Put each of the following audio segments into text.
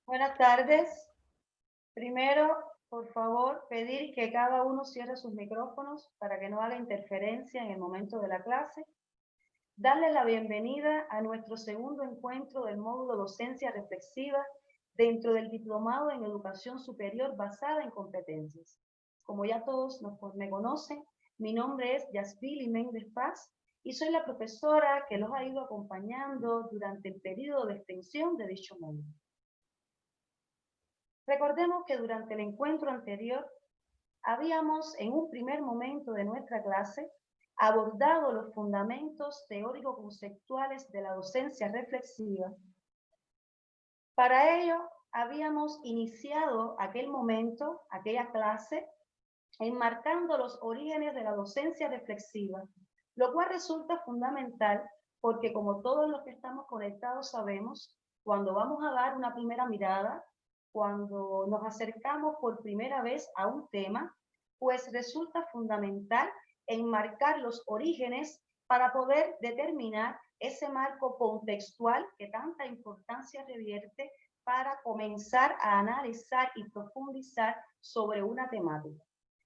Buenas tardes. Primero, por favor, pedir que cada uno cierre sus micrófonos para que no haga interferencia en el momento de la clase. Darle la bienvenida a nuestro segundo encuentro del módulo Docencia Reflexiva dentro del Diplomado en Educación Superior basada en competencias. Como ya todos me conocen, mi nombre es Yasbili Méndez Paz y soy la profesora que los ha ido acompañando durante el periodo de extensión de dicho módulo. Recordemos que durante el encuentro anterior habíamos, en un primer momento de nuestra clase, abordado los fundamentos teórico-conceptuales de la docencia reflexiva. Para ello, habíamos iniciado aquel momento, aquella clase, enmarcando los orígenes de la docencia reflexiva, lo cual resulta fundamental porque, como todos los que estamos conectados sabemos, cuando vamos a dar una primera mirada, cuando nos acercamos por primera vez a un tema, pues resulta fundamental enmarcar los orígenes para poder determinar ese marco contextual que tanta importancia revierte para comenzar a analizar y profundizar sobre una temática.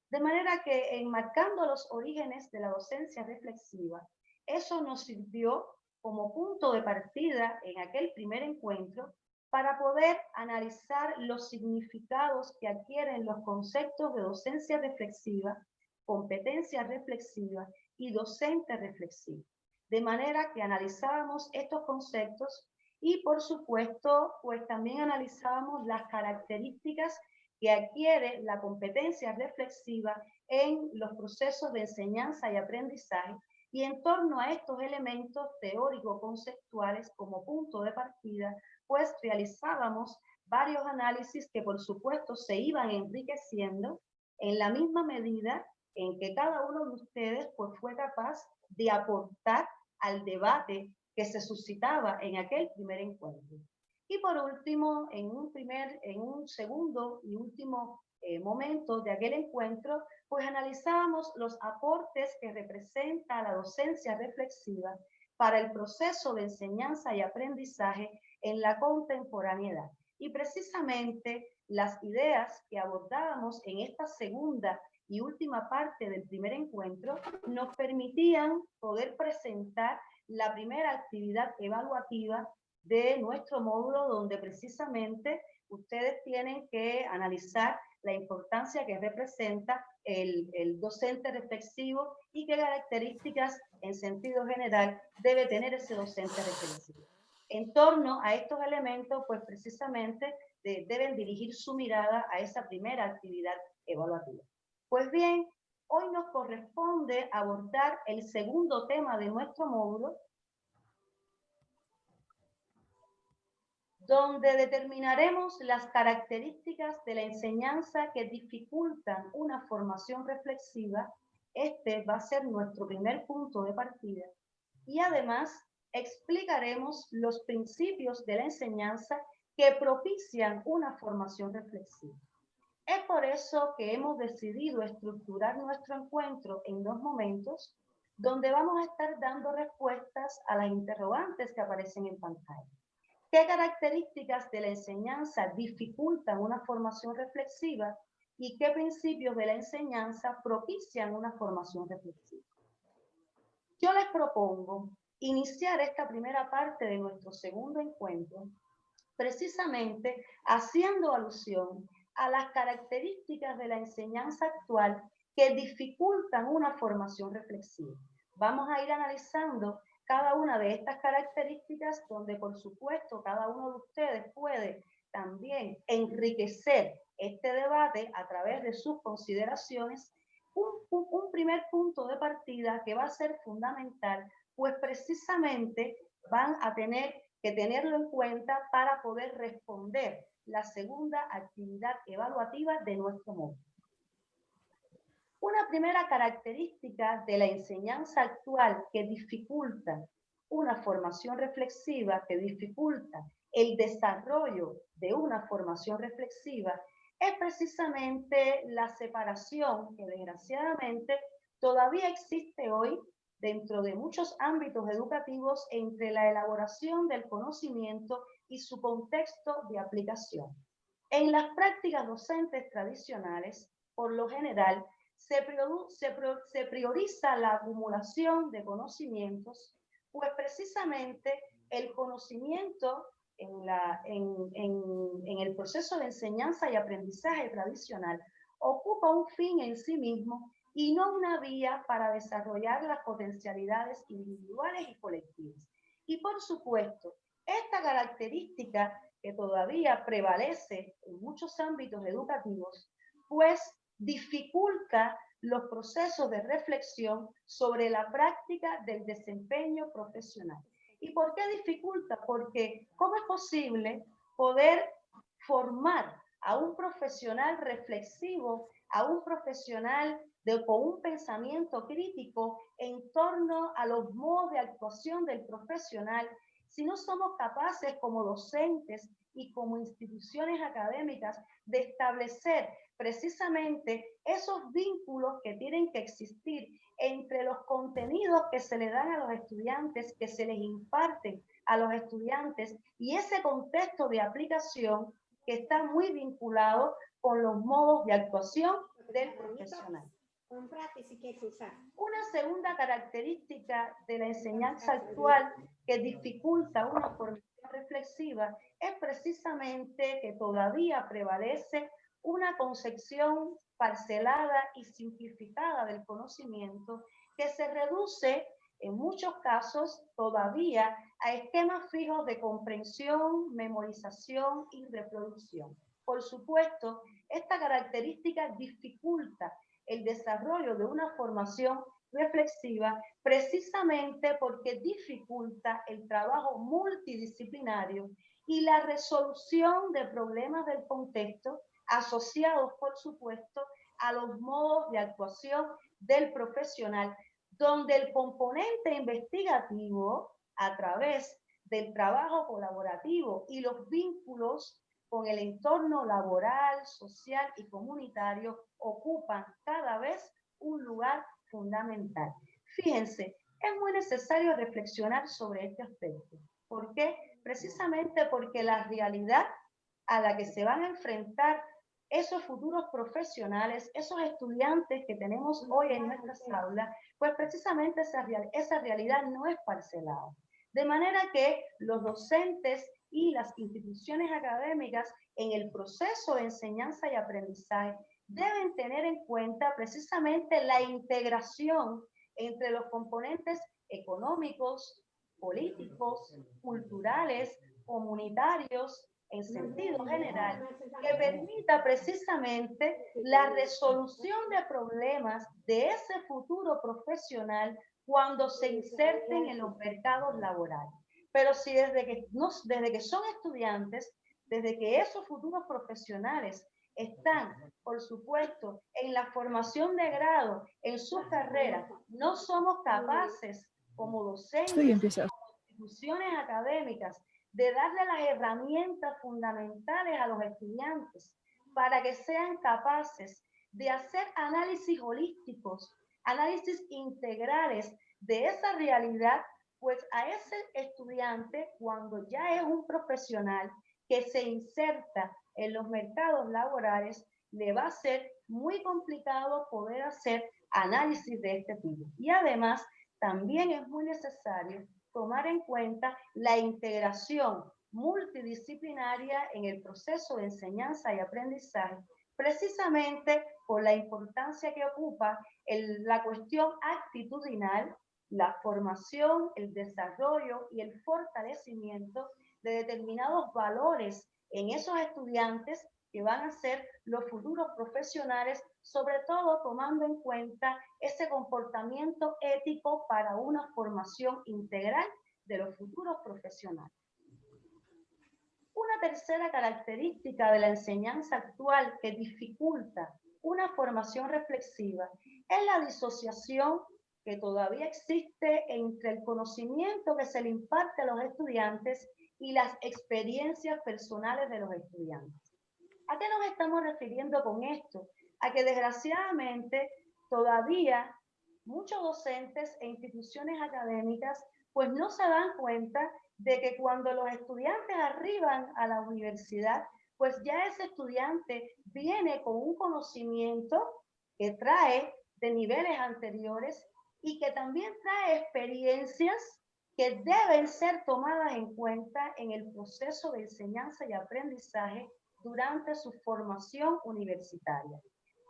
De manera que enmarcando los orígenes de la docencia reflexiva, eso nos sirvió como punto de partida en aquel primer encuentro para poder analizar los significados que adquieren los conceptos de docencia reflexiva, competencia reflexiva y docente reflexivo. De manera que analizábamos estos conceptos y, por supuesto, pues también analizábamos las características que adquiere la competencia reflexiva en los procesos de enseñanza y aprendizaje, y en torno a estos elementos teórico-conceptuales como punto de partida, pues realizábamos varios análisis que por supuesto se iban enriqueciendo en la misma medida en que cada uno de ustedes pues fue capaz de aportar al debate que se suscitaba en aquel primer encuentro. Y por último, en un segundo y último momento de aquel encuentro, pues analizábamos los aportes que representa la docencia reflexiva para el proceso de enseñanza y aprendizaje en la contemporaneidad. Y precisamente las ideas que abordábamos en esta segunda y última parte del primer encuentro nos permitían poder presentar la primera actividad evaluativa de nuestro módulo, donde precisamente ustedes tienen que analizar la importancia que representa el docente reflexivo y qué características en sentido general debe tener ese docente reflexivo. En torno a estos elementos, pues precisamente deben dirigir su mirada a esa primera actividad evaluativa. Pues bien, hoy nos corresponde abordar el segundo tema de nuestro módulo, donde determinaremos las características de la enseñanza que dificultan una formación reflexiva. Este va a ser nuestro primer punto de partida. Y además explicaremos los principios de la enseñanza que propician una formación reflexiva. Es por eso que hemos decidido estructurar nuestro encuentro en dos momentos, donde vamos a estar dando respuestas a las interrogantes que aparecen en pantalla. ¿Qué características de la enseñanza dificultan una formación reflexiva y qué principios de la enseñanza propician una formación reflexiva? Yo les propongo iniciar esta primera parte de nuestro segundo encuentro precisamente haciendo alusión a las características de la enseñanza actual que dificultan una formación reflexiva. Vamos a ir analizando cada una de estas características, donde por supuesto cada uno de ustedes puede también enriquecer este debate a través de sus consideraciones. Un primer punto de partida que va a ser fundamental, pues precisamente van a tener que tenerlo en cuenta para poder responder la segunda actividad evaluativa de nuestro módulo. Una primera característica de la enseñanza actual que dificulta una formación reflexiva, que dificulta el desarrollo de una formación reflexiva, es precisamente la separación que desgraciadamente todavía existe hoy dentro de muchos ámbitos educativos entre la elaboración del conocimiento y su contexto de aplicación. En las prácticas docentes tradicionales, por lo general, se prioriza la acumulación de conocimientos, pues precisamente el conocimiento en el proceso de enseñanza y aprendizaje tradicional ocupa un fin en sí mismo y no una vía para desarrollar las potencialidades individuales y colectivas. Y por supuesto, esta característica que todavía prevalece en muchos ámbitos educativos, pues dificulta los procesos de reflexión sobre la práctica del desempeño profesional. ¿Y por qué dificulta? Porque ¿cómo es posible poder formar a un profesional reflexivo, a un profesional con un pensamiento crítico en torno a los modos de actuación del profesional si no somos capaces como docentes y como instituciones académicas de establecer precisamente esos vínculos que tienen que existir entre los contenidos que se le dan a los estudiantes, que se les imparten a los estudiantes y ese contexto de aplicación que está muy vinculado con los modos de actuación del profesional. Una segunda característica de la enseñanza actual que dificulta una formación reflexiva es precisamente que todavía prevalece una concepción parcelada y simplificada del conocimiento que se reduce en muchos casos todavía a esquemas fijos de comprensión, memorización y reproducción. Por supuesto, esta característica dificulta el desarrollo de una formación reflexiva precisamente porque dificulta el trabajo multidisciplinario y la resolución de problemas del contexto asociados, por supuesto, a los modos de actuación del profesional, donde el componente investigativo, a través del trabajo colaborativo y los vínculos con el entorno laboral, social y comunitario, ocupan cada vez un lugar fundamental. Fíjense, es muy necesario reflexionar sobre este aspecto. ¿Por qué? Precisamente porque la realidad a la que se van a enfrentar esos futuros profesionales, esos estudiantes que tenemos hoy en nuestras aulas, pues precisamente esa realidad no es parcelada. De manera que los docentes y las instituciones académicas en el proceso de enseñanza y aprendizaje deben tener en cuenta precisamente la integración entre los componentes económicos, políticos, culturales, comunitarios, en sentido general, que permita precisamente la resolución de problemas de ese futuro profesional cuando se inserten en los mercados laborales. Pero si desde que son estudiantes, desde que esos futuros profesionales están, por supuesto, en la formación de grado, en sus carreras, no somos capaces como docentes, como instituciones académicas, de darle las herramientas fundamentales a los estudiantes para que sean capaces de hacer análisis holísticos, análisis integrales de esa realidad, pues a ese estudiante, cuando ya es un profesional que se inserta en los mercados laborales, le va a ser muy complicado poder hacer análisis de este tipo. Y además, también es muy necesario tomar en cuenta la integración multidisciplinaria en el proceso de enseñanza y aprendizaje, precisamente por la importancia que ocupa la cuestión actitudinal, la formación, el desarrollo y el fortalecimiento de determinados valores en esos estudiantes que van a ser los futuros profesionales, sobre todo tomando en cuenta ese comportamiento ético para una formación integral de los futuros profesionales. Una tercera característica de la enseñanza actual que dificulta una formación reflexiva es la disociación que todavía existe entre el conocimiento que se le imparte a los estudiantes y las experiencias personales de los estudiantes. ¿A qué nos estamos refiriendo con esto? A que desgraciadamente todavía muchos docentes e instituciones académicas pues no se dan cuenta de que cuando los estudiantes arriban a la universidad, pues ya ese estudiante viene con un conocimiento que trae de niveles anteriores y que también trae experiencias que deben ser tomadas en cuenta en el proceso de enseñanza y aprendizaje durante su formación universitaria.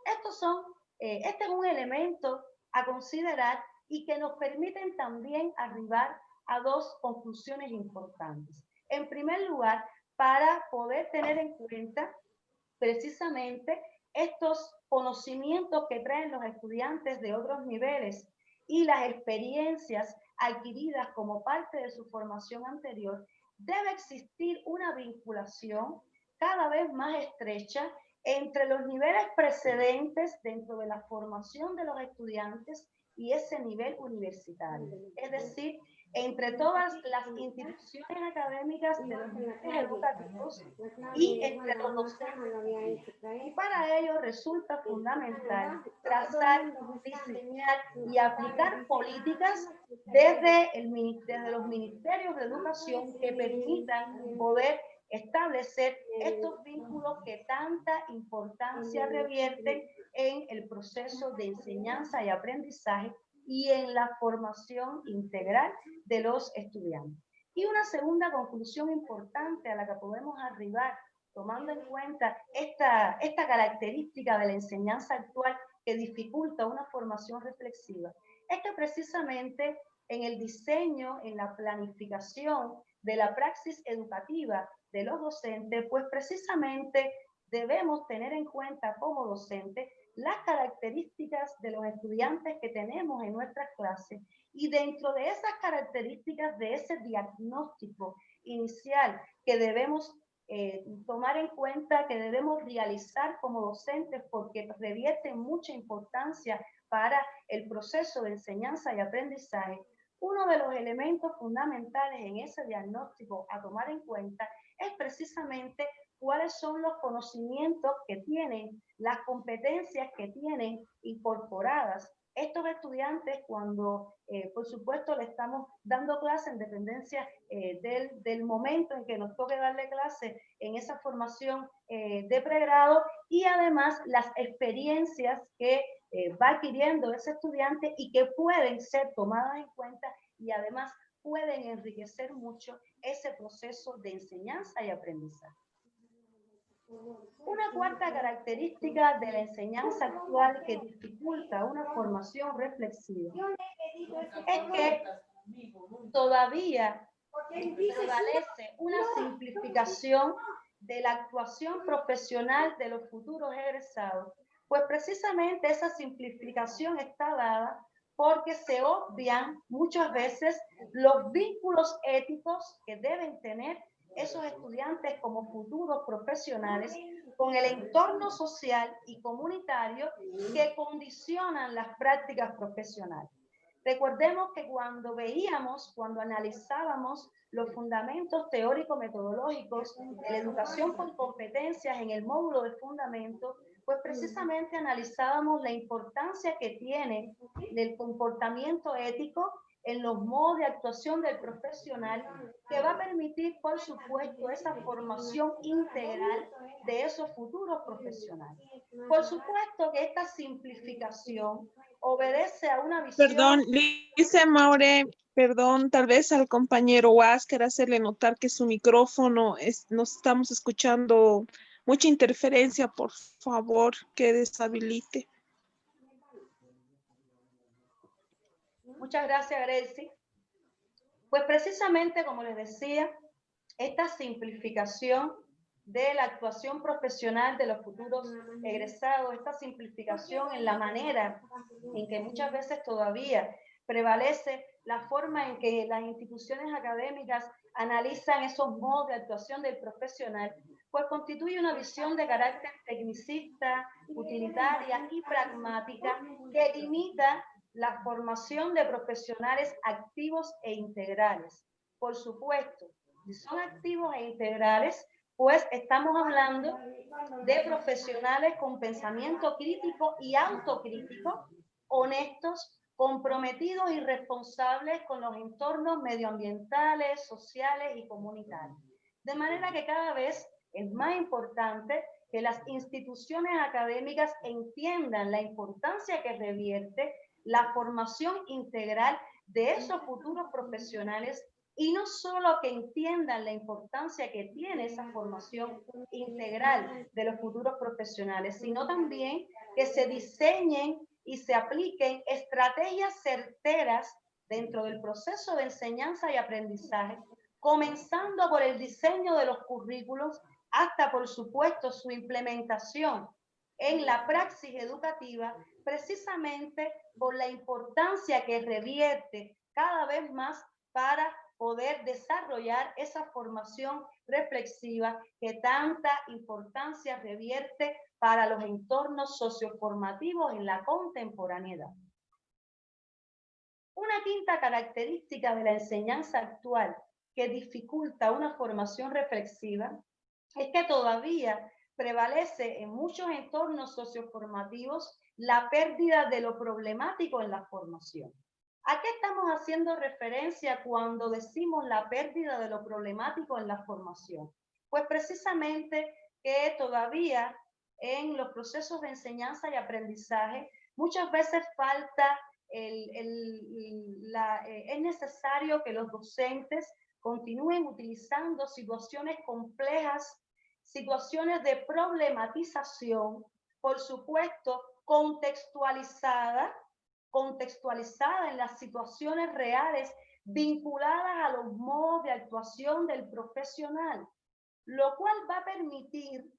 Este es un elemento a considerar y que nos permiten también arribar a dos conclusiones importantes. En primer lugar, para poder tener en cuenta precisamente estos conocimientos que traen los estudiantes de otros niveles y las experiencias adquiridas como parte de su formación anterior, debe existir una vinculación cada vez más estrecha entre los niveles precedentes dentro de la formación de los estudiantes y ese nivel universitario. Es decir, entre todas las instituciones académicas de los niveles educativos y entre los docentes. Y para ello resulta fundamental trazar, diseñar y aplicar políticas desde los ministerios de educación que permitan poder establecer estos vínculos que tanta importancia revierten en el proceso de enseñanza y aprendizaje y en la formación integral de los estudiantes. Y una segunda conclusión importante a la que podemos arribar, tomando en cuenta esta característica de la enseñanza actual que dificulta una formación reflexiva, es que precisamente en el diseño, en la planificación de la praxis educativa de los docentes, pues precisamente debemos tener en cuenta como docentes las características de los estudiantes que tenemos en nuestras clases y dentro de esas características de ese diagnóstico inicial que debemos tomar en cuenta, que debemos realizar como docentes porque revierte mucha importancia para el proceso de enseñanza y aprendizaje. Uno de los elementos fundamentales en ese diagnóstico a tomar en cuenta es precisamente cuáles son los conocimientos que tienen, las competencias que tienen incorporadas estos estudiantes cuando, por supuesto, le estamos dando clase en dependencia del momento en que nos toque darle clase en esa formación de pregrado y además las experiencias que va adquiriendo ese estudiante y que pueden ser tomadas en cuenta y además pueden enriquecer mucho ese proceso de enseñanza y aprendizaje. Una cuarta característica de la enseñanza actual que dificulta una formación reflexiva es que todavía prevalece una simplificación de la actuación profesional de los futuros egresados, pues precisamente esa simplificación está dada porque se obvian muchas veces los vínculos éticos que deben tener esos estudiantes como futuros profesionales con el entorno social y comunitario que condicionan las prácticas profesionales. Recordemos que cuando analizábamos los fundamentos teórico-metodológicos de la educación por competencias en el módulo de fundamentos, pues precisamente analizábamos la importancia que tiene el comportamiento ético en los modos de actuación del profesional, que va a permitir, por supuesto, esa formación integral de esos futuros profesionales. Por supuesto que esta simplificación obedece a una visión... Perdón, dice Maure, perdón, tal vez al compañero Huáscar hacerle notar que su micrófono nos estamos escuchando mucha interferencia, por favor, que deshabilite. Muchas gracias, Gracie. Pues precisamente, como les decía, esta simplificación de la actuación profesional de los futuros egresados, esta simplificación en la manera en que muchas veces todavía prevalece la forma en que las instituciones académicas analizan esos modos de actuación del profesional, pues constituye una visión de carácter tecnicista, utilitaria y pragmática que limita la formación de profesionales activos e integrales. Por supuesto, si son activos e integrales, pues estamos hablando de profesionales con pensamiento crítico y autocrítico, honestos, comprometidos y responsables con los entornos medioambientales, sociales y comunitarios. De manera que cada vez es más importante que las instituciones académicas entiendan la importancia que revierte la formación integral de esos futuros profesionales y no solo que entiendan la importancia que tiene esa formación integral de los futuros profesionales, sino también que se diseñen y se apliquen estrategias certeras dentro del proceso de enseñanza y aprendizaje, comenzando por el diseño de los currículos hasta, por supuesto, su implementación en la praxis educativa, precisamente por la importancia que revierte cada vez más para poder desarrollar esa formación reflexiva que tanta importancia revierte para los entornos socioformativos en la contemporaneidad. Una quinta característica de la enseñanza actual que dificulta una formación reflexiva es que todavía prevalece en muchos entornos socioformativos la pérdida de lo problemático en la formación. ¿A qué estamos haciendo referencia cuando decimos la pérdida de lo problemático en la formación? Pues precisamente que todavía en los procesos de enseñanza y aprendizaje muchas veces falta es necesario que los docentes continúen utilizando situaciones complejas, situaciones de problematización, por supuesto, contextualizada en las situaciones reales vinculadas a los modos de actuación del profesional, lo cual va a permitir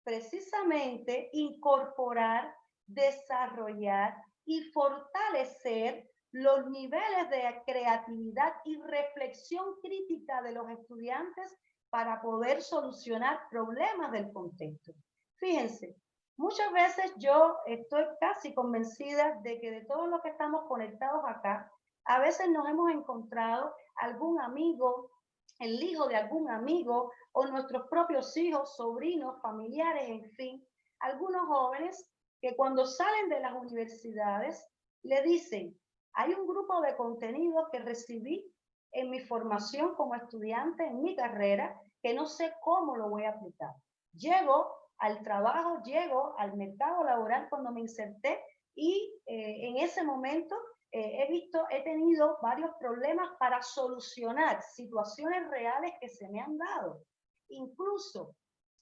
precisamente incorporar, desarrollar y fortalecer los niveles de creatividad y reflexión crítica de los estudiantes para poder solucionar problemas del contexto. Fíjense, muchas veces yo estoy casi convencida de que de todos los que estamos conectados acá, a veces nos hemos encontrado algún amigo, el hijo de algún amigo o nuestros propios hijos, sobrinos, familiares, en fin, algunos jóvenes que cuando salen de las universidades le dicen, hay un grupo de contenidos que recibí en mi formación como estudiante, en mi carrera, que no sé cómo lo voy a aplicar. Llego al trabajo, llego al mercado laboral cuando me inserté y en ese momento he tenido varios problemas para solucionar situaciones reales que se me han dado. Incluso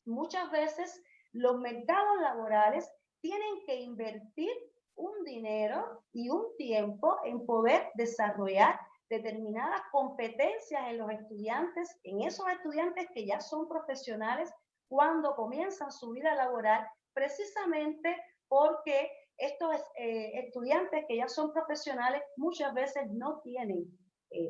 muchas veces los mercados laborales tienen que invertir un dinero y un tiempo en poder desarrollar determinadas competencias en los estudiantes, en esos estudiantes que ya son profesionales cuando comienzan su vida laboral, precisamente porque estos estudiantes que ya son profesionales muchas veces no tienen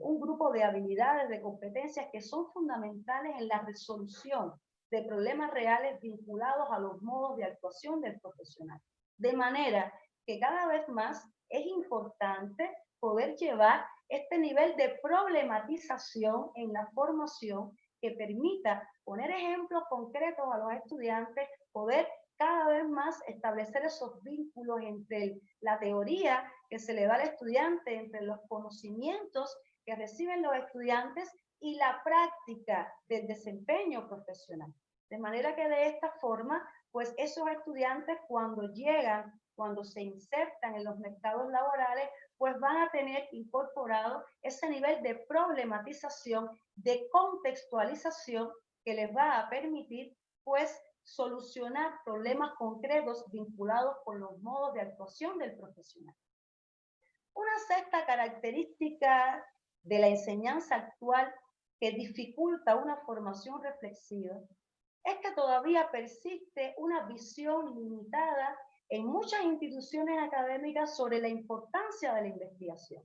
un grupo de habilidades, de competencias que son fundamentales en la resolución de problemas reales vinculados a los modos de actuación del profesional. De manera que cada vez más es importante poder llevar este nivel de problematización en la formación que permita poner ejemplos concretos a los estudiantes, poder cada vez más establecer esos vínculos entre la teoría que se le da al estudiante, entre los conocimientos que reciben los estudiantes y la práctica del desempeño profesional. De manera que de esta forma, pues esos estudiantes cuando llegan, cuando se insertan en los mercados laborales, pues van a tener incorporado ese nivel de problematización, de contextualización que les va a permitir, pues, solucionar problemas concretos vinculados con los modos de actuación del profesional. Una sexta característica de la enseñanza actual que dificulta una formación reflexiva es que todavía persiste una visión limitada en muchas instituciones académicas sobre la importancia de la investigación.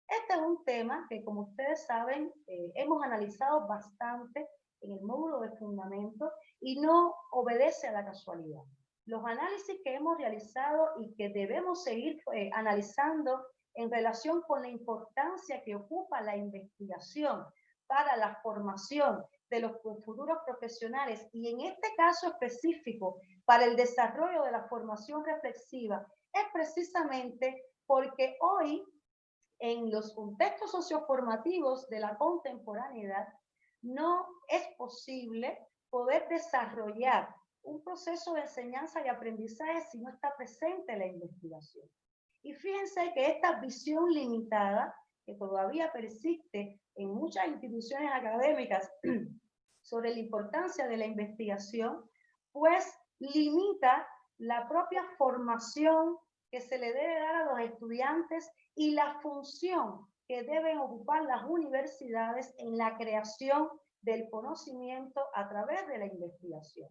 Este es un tema que, como ustedes saben, hemos analizado bastante en el módulo de fundamentos y no obedece a la casualidad. Los análisis que hemos realizado y que debemos seguir analizando en relación con la importancia que ocupa la investigación para la formación de los futuros profesionales y en este caso específico para el desarrollo de la formación reflexiva es precisamente porque hoy en los contextos socioformativos de la contemporaneidad, no es posible poder desarrollar un proceso de enseñanza y aprendizaje si no está presente la investigación. Y fíjense que esta visión limitada, que todavía persiste en muchas instituciones académicas sobre la importancia de la investigación, pues limita la propia formación que se le debe dar a los estudiantes y la función que deben ocupar las universidades en la creación del conocimiento a través de la investigación.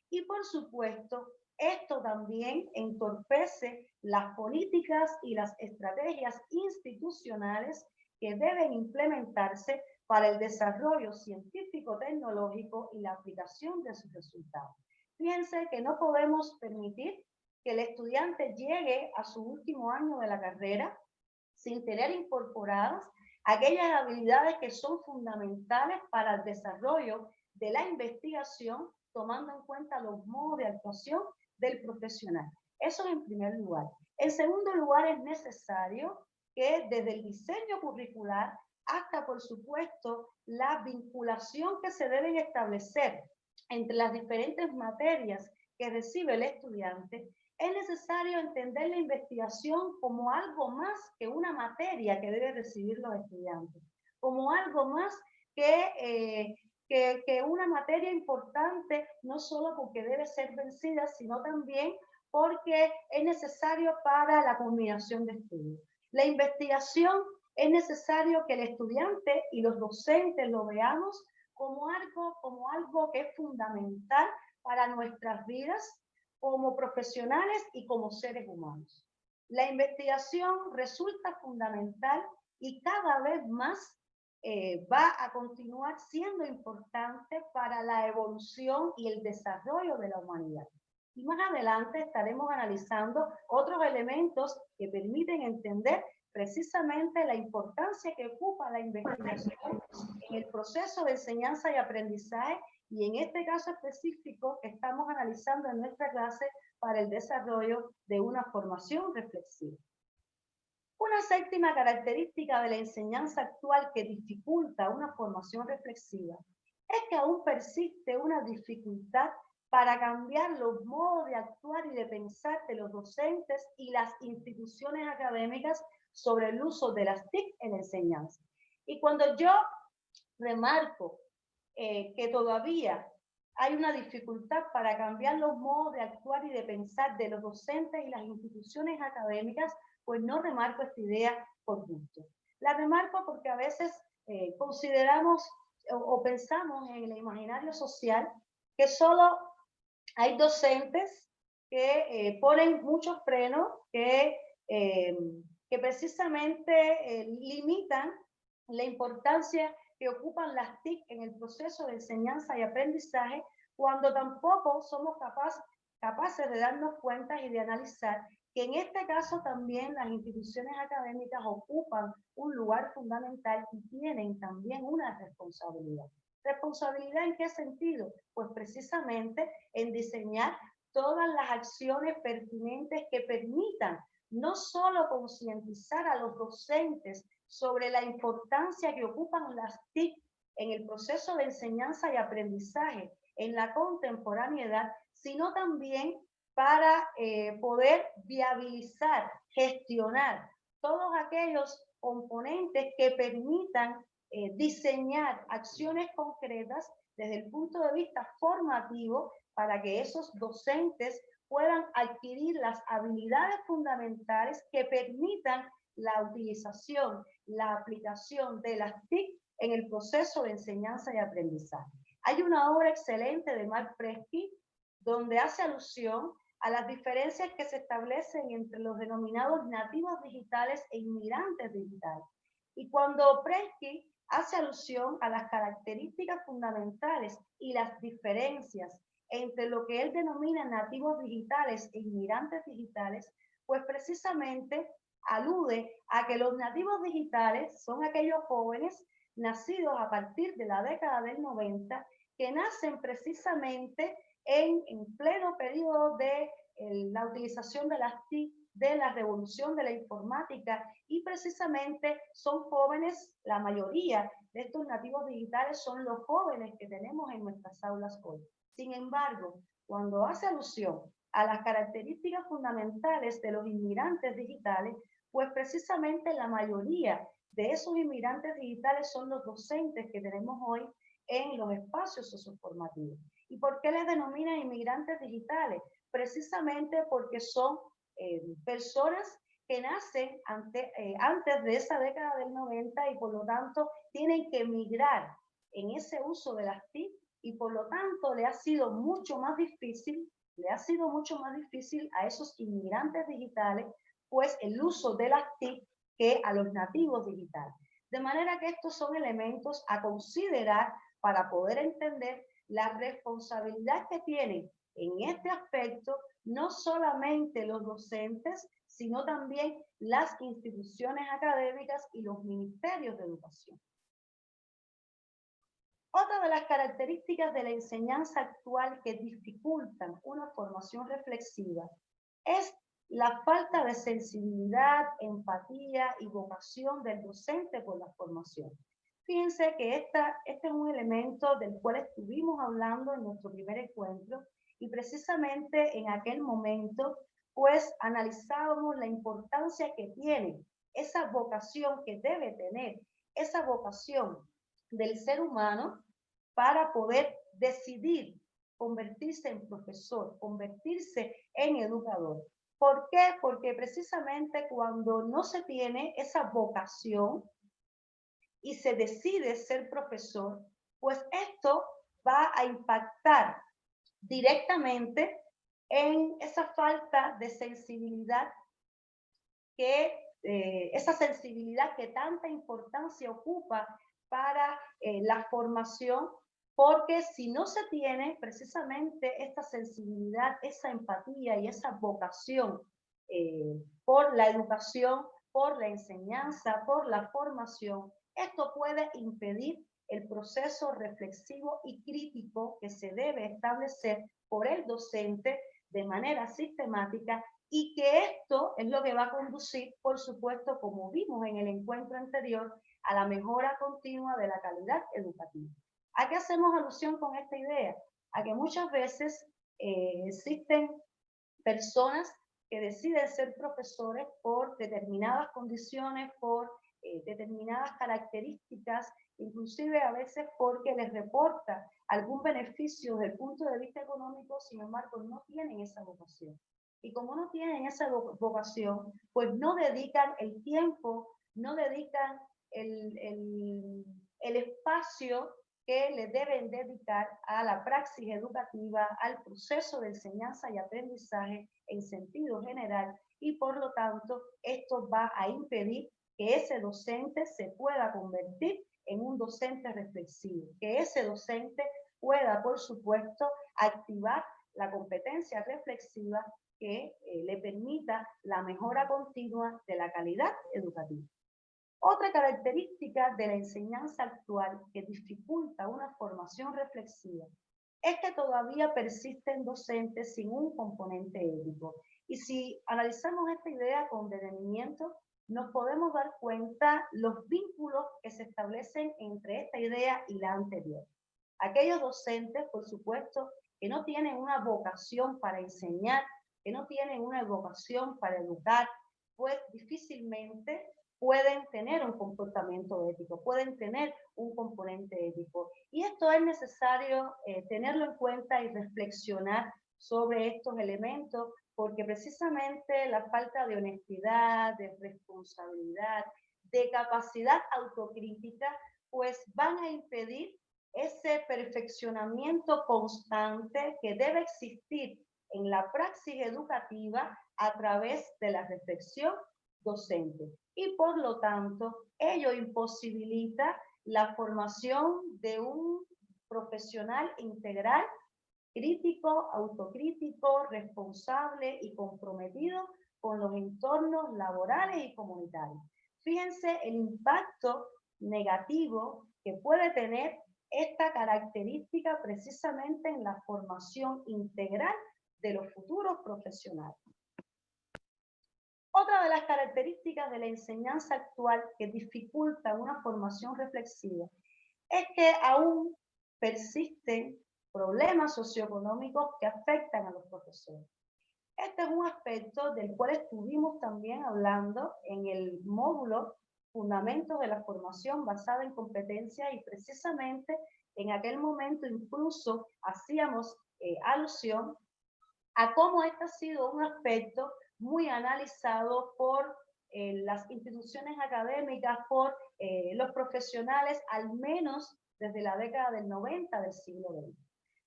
Y por supuesto, esto también entorpece las políticas y las estrategias institucionales que deben implementarse para el desarrollo científico-tecnológico y la aplicación de sus resultados. Fíjense que no podemos permitir que el estudiante llegue a su último año de la carrera sin tener incorporadas aquellas habilidades que son fundamentales para el desarrollo de la investigación, tomando en cuenta los modos de actuación del profesional. Eso en primer lugar. En segundo lugar, es necesario que desde el diseño curricular hasta, por supuesto, la vinculación que se deben establecer entre las diferentes materias que recibe el estudiante, es necesario entender la investigación como algo más que una materia que deben recibir los estudiantes, como algo más que una materia importante, no solo porque debe ser vencida, sino también porque es necesario para la culminación de estudios. La investigación es necesario que el estudiante y los docentes lo veamos como algo que es fundamental para nuestras vidas como profesionales y como seres humanos. La investigación resulta fundamental y cada vez más va a continuar siendo importante para la evolución y el desarrollo de la humanidad. Y más adelante estaremos analizando otros elementos que permiten entender precisamente la importancia que ocupa la investigación en el proceso de enseñanza y aprendizaje, y en este caso específico que estamos analizando en nuestra clase para el desarrollo de una formación reflexiva. Una séptima característica de la enseñanza actual que dificulta una formación reflexiva es que aún persiste una dificultad para cambiar los modos de actuar y de pensar de los docentes y las instituciones académicas sobre el uso de las TIC en la enseñanza. Y cuando yo remarco que todavía hay una dificultad para cambiar los modos de actuar y de pensar de los docentes y las instituciones académicas, pues no remarco esta idea por gusto. La remarco porque a veces consideramos o pensamos en el imaginario social que solo hay docentes que ponen muchos frenos, que precisamente limitan la importancia que ocupan las TIC en el proceso de enseñanza y aprendizaje, cuando tampoco somos capaces de darnos cuenta y de analizar que en este caso también las instituciones académicas ocupan un lugar fundamental y tienen también una responsabilidad. ¿Responsabilidad en qué sentido? Pues precisamente en diseñar todas las acciones pertinentes que permitan no solo concientizar a los docentes sobre la importancia que ocupan las TIC en el proceso de enseñanza y aprendizaje en la contemporaneidad, sino también para poder viabilizar, gestionar todos aquellos componentes que permitan diseñar acciones concretas desde el punto de vista formativo para que esos docentes puedan adquirir las habilidades fundamentales que permitan la utilización, la aplicación de las TIC en el proceso de enseñanza y aprendizaje. Hay una obra excelente de Mark Preskey donde hace alusión a las diferencias que se establecen entre los denominados nativos digitales e inmigrantes digitales. Y cuando Preskey hace alusión a las características fundamentales y las diferencias entre lo que él denomina nativos digitales e inmigrantes digitales, pues precisamente alude a que los nativos digitales son aquellos jóvenes nacidos a partir de la década del 90 que nacen precisamente en pleno periodo de la utilización de las TIC de la revolución de la informática y precisamente son jóvenes, la mayoría de estos nativos digitales son los jóvenes que tenemos en nuestras aulas hoy. Sin embargo, cuando hace alusión a las características fundamentales de los inmigrantes digitales, pues precisamente la mayoría de esos inmigrantes digitales son los docentes que tenemos hoy en los espacios socioformativos. ¿Y por qué les denominan inmigrantes digitales? Precisamente porque son personas que nacen antes de esa década del 90 y por lo tanto tienen que migrar en ese uso de las TIC y por lo tanto le ha sido mucho más difícil a esos inmigrantes digitales pues el uso de las TIC que a los nativos digitales. De manera que estos son elementos a considerar para poder entender la responsabilidad que tienen en este aspecto no solamente los docentes, sino también las instituciones académicas y los ministerios de educación. Otra de las características de la enseñanza actual que dificultan una formación reflexiva es la falta de sensibilidad, empatía y vocación del docente por la formación. Fíjense que este es un elemento del cual estuvimos hablando en nuestro primer encuentro y precisamente en aquel momento pues analizábamos la importancia que tiene esa vocación que debe tener, esa vocación del ser humano para poder decidir convertirse en profesor, convertirse en educador. ¿Por qué? Porque precisamente cuando no se tiene esa vocación y se decide ser profesor, pues esto va a impactar directamente en esa falta de sensibilidad esa sensibilidad que tanta importancia ocupa para la formación, porque si no se tiene precisamente esta sensibilidad, esa empatía y esa vocación por la educación, por la enseñanza, por la formación, esto puede impedir el proceso reflexivo y crítico que se debe establecer por el docente de manera sistemática y que esto es lo que va a conducir, por supuesto, como vimos en el encuentro anterior, a la mejora continua de la calidad educativa. ¿A qué hacemos alusión con esta idea? A que muchas veces existen personas que deciden ser profesores por determinadas condiciones, por determinadas características, inclusive a veces porque les reporta algún beneficio desde el punto de vista económico, sin embargo no tienen esa vocación. Y como no tienen esa vocación, pues no dedican el tiempo, no dedican el espacio que le deben dedicar a la praxis educativa, al proceso de enseñanza y aprendizaje en sentido general y por lo tanto esto va a impedir que ese docente se pueda convertir en un docente reflexivo, que ese docente pueda, por supuesto, activar la competencia reflexiva que le permita la mejora continua de la calidad educativa. Otra característica de la enseñanza actual que dificulta una formación reflexiva es que todavía persisten docentes sin un componente ético. Y si analizamos esta idea con detenimiento, nos podemos dar cuenta los vínculos que se establecen entre esta idea y la anterior. Aquellos docentes, por supuesto, que no tienen una vocación para enseñar, que no tienen una vocación para educar, pues difícilmente pueden tener un comportamiento ético, pueden tener un componente ético. Y esto es necesario tenerlo en cuenta y reflexionar sobre estos elementos, porque precisamente la falta de honestidad, de responsabilidad, de capacidad autocrítica, pues van a impedir ese perfeccionamiento constante que debe existir en la praxis educativa a través de la reflexión docente. Y por lo tanto, ello imposibilita la formación de un profesional integral, crítico, autocrítico, responsable y comprometido con los entornos laborales y comunitarios. Fíjense el impacto negativo que puede tener esta característica precisamente en la formación integral de los futuros profesionales. Otra de las características de la enseñanza actual que dificulta una formación reflexiva es que aún persisten problemas socioeconómicos que afectan a los profesores. Este es un aspecto del cual estuvimos también hablando en el módulo Fundamentos de la Formación basada en competencias, y precisamente en aquel momento incluso hacíamos alusión a cómo este ha sido un aspecto muy analizado por las instituciones académicas, por los profesionales, al menos desde la década del 90 del siglo XX.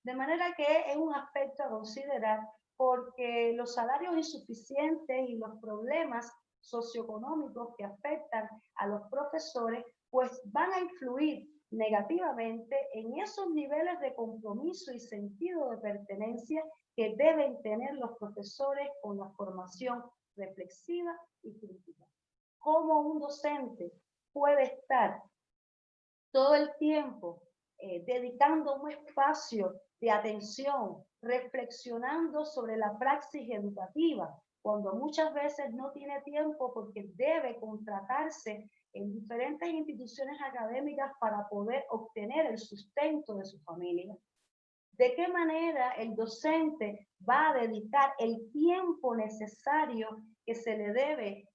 De manera que es un aspecto a considerar, porque los salarios insuficientes y los problemas socioeconómicos que afectan a los profesores, pues van a influir negativamente en esos niveles de compromiso y sentido de pertenencia que deben tener los profesores con la formación reflexiva y crítica. ¿Cómo un docente puede estar todo el tiempo dedicando un espacio de atención, reflexionando sobre la praxis educativa, cuando muchas veces no tiene tiempo porque debe contratarse en diferentes instituciones académicas para poder obtener el sustento de su familia? ¿De qué manera el docente va a dedicar el tiempo necesario que se le debe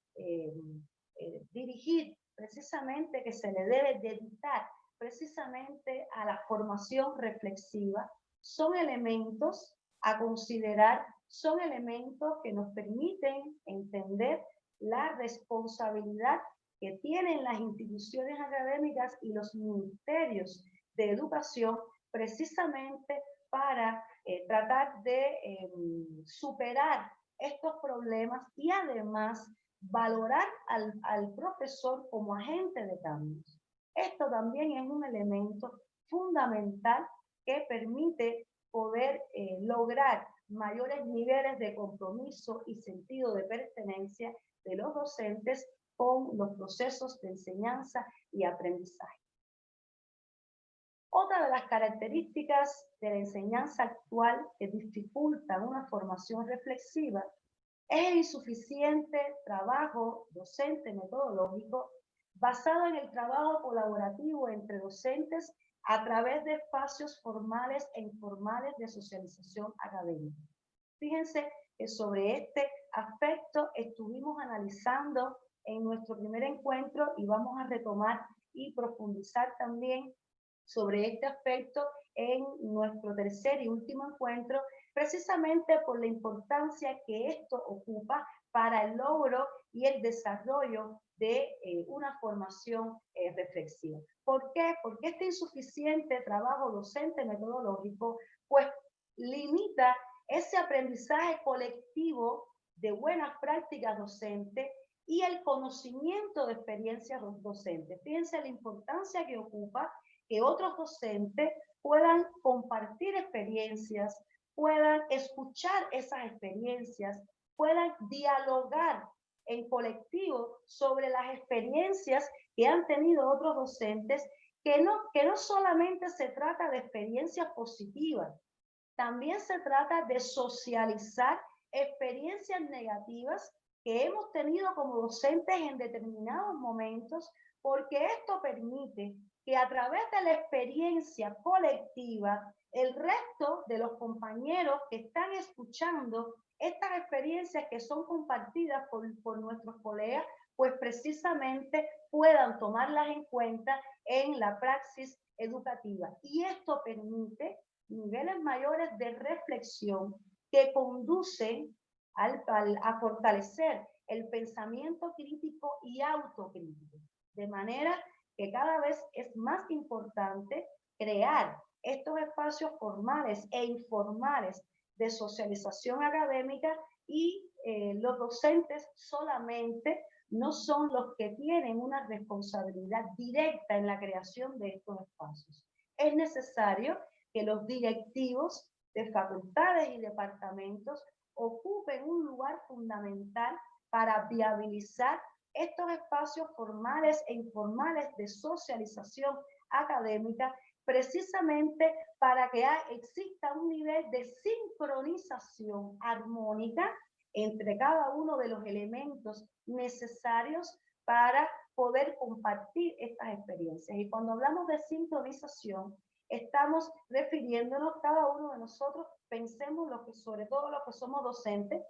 dirigir, precisamente que se le debe dedicar precisamente a la formación reflexiva? Son elementos a considerar, son elementos que nos permiten entender la responsabilidad que tienen las instituciones académicas y los ministerios de educación precisamente para tratar de superar estos problemas y además valorar al profesor como agente de cambios. Esto también es un elemento fundamental que permite poder lograr mayores niveles de compromiso y sentido de pertenencia de los docentes con los procesos de enseñanza y aprendizaje. Otra de las características de la enseñanza actual que dificultan una formación reflexiva es el insuficiente trabajo docente metodológico basado en el trabajo colaborativo entre docentes a través de espacios formales e informales de socialización académica. Fíjense que sobre este aspecto estuvimos analizando en nuestro primer encuentro y vamos a retomar y profundizar también sobre este aspecto en nuestro tercer y último encuentro, precisamente por la importancia que esto ocupa para el logro y el desarrollo de una formación reflexiva. ¿Por qué? Porque este insuficiente trabajo docente metodológico pues limita ese aprendizaje colectivo de buenas prácticas docentes y el conocimiento de experiencias docentes. Fíjense la importancia que ocupa que otros docentes puedan compartir experiencias, puedan escuchar esas experiencias, puedan dialogar en colectivo sobre las experiencias que han tenido otros docentes, que no solamente se trata de experiencias positivas, también se trata de socializar experiencias negativas que hemos tenido como docentes en determinados momentos, porque esto permite que a través de la experiencia colectiva, el resto de los compañeros que están escuchando estas experiencias que son compartidas por nuestros colegas, pues precisamente puedan tomarlas en cuenta en la praxis educativa. Y esto permite niveles mayores de reflexión que conducen a fortalecer el pensamiento crítico y autocrítico. De manera que cada vez es más importante crear estos espacios formales e informales de socialización académica, y los docentes solamente no son los que tienen una responsabilidad directa en la creación de estos espacios. Es necesario que los directivos de facultades y departamentos ocupen un lugar fundamental para viabilizar estos espacios formales e informales de socialización académica, precisamente para que exista un nivel de sincronización armónica entre cada uno de los elementos necesarios para poder compartir estas experiencias. Y cuando hablamos de sincronización, estamos refiriéndonos, cada uno de nosotros, pensemos sobre todo los que somos docentes,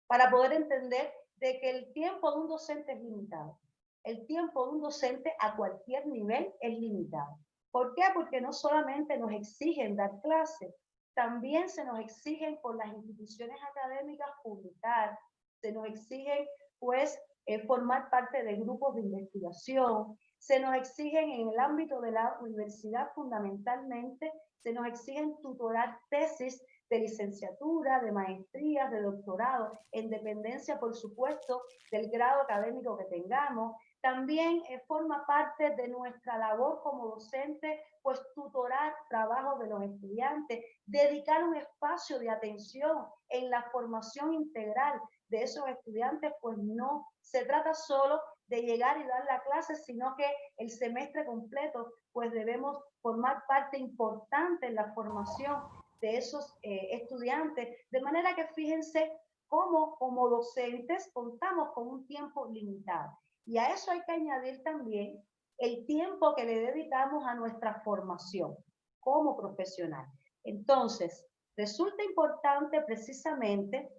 para poder entender de que el tiempo de un docente es limitado. El tiempo de un docente a cualquier nivel es limitado. ¿Por qué? Porque no solamente nos exigen dar clases, también se nos exigen por las instituciones académicas publicar, se nos exigen pues formar parte de grupos de investigación, se nos exigen en el ámbito de la universidad fundamentalmente, se nos exigen tutorar tesis de licenciatura, de maestría, de doctorado, en dependencia, por supuesto, del grado académico que tengamos. También forma parte de nuestra labor como docente, pues tutorar trabajos de los estudiantes, dedicar un espacio de atención en la formación integral de esos estudiantes, pues no se trata solo de llegar y dar la clase, sino que el semestre completo, pues debemos formar parte importante en la formación de esos estudiantes, de manera que fíjense cómo como docentes contamos con un tiempo limitado. Y a eso hay que añadir también el tiempo que le dedicamos a nuestra formación como profesional. Entonces, resulta importante precisamente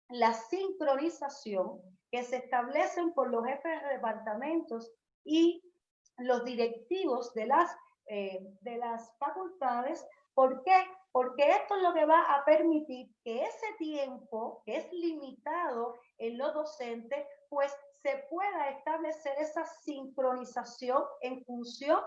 la sincronización que se establecen por los jefes de departamentos y los directivos de las facultades. ¿Por qué? Porque esto es lo que va a permitir que ese tiempo, que es limitado en los docentes, pues se pueda establecer esa sincronización en función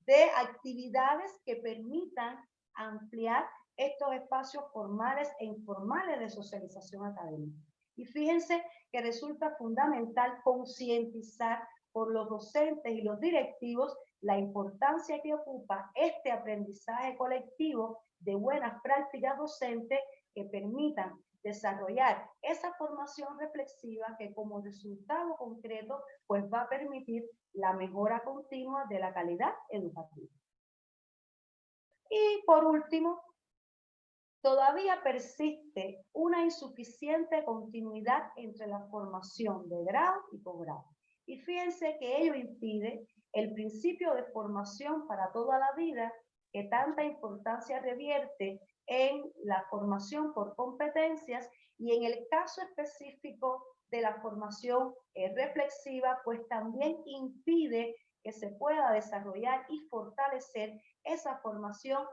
de actividades que permitan ampliar estos espacios formales e informales de socialización académica. Y fíjense que resulta fundamental concientizar por los docentes y los directivos la importancia que ocupa este aprendizaje colectivo de buenas prácticas docentes que permitan desarrollar esa formación reflexiva que como resultado concreto pues va a permitir la mejora continua de la calidad educativa. Y por último, todavía persiste una insuficiente continuidad entre la formación de grado y posgrado. Y fíjense que ello impide el principio de formación para toda la vida que tanta importancia revierte en la formación por competencias y en el caso específico de la formación reflexiva, pues también impide que se pueda desarrollar y fortalecer esa formación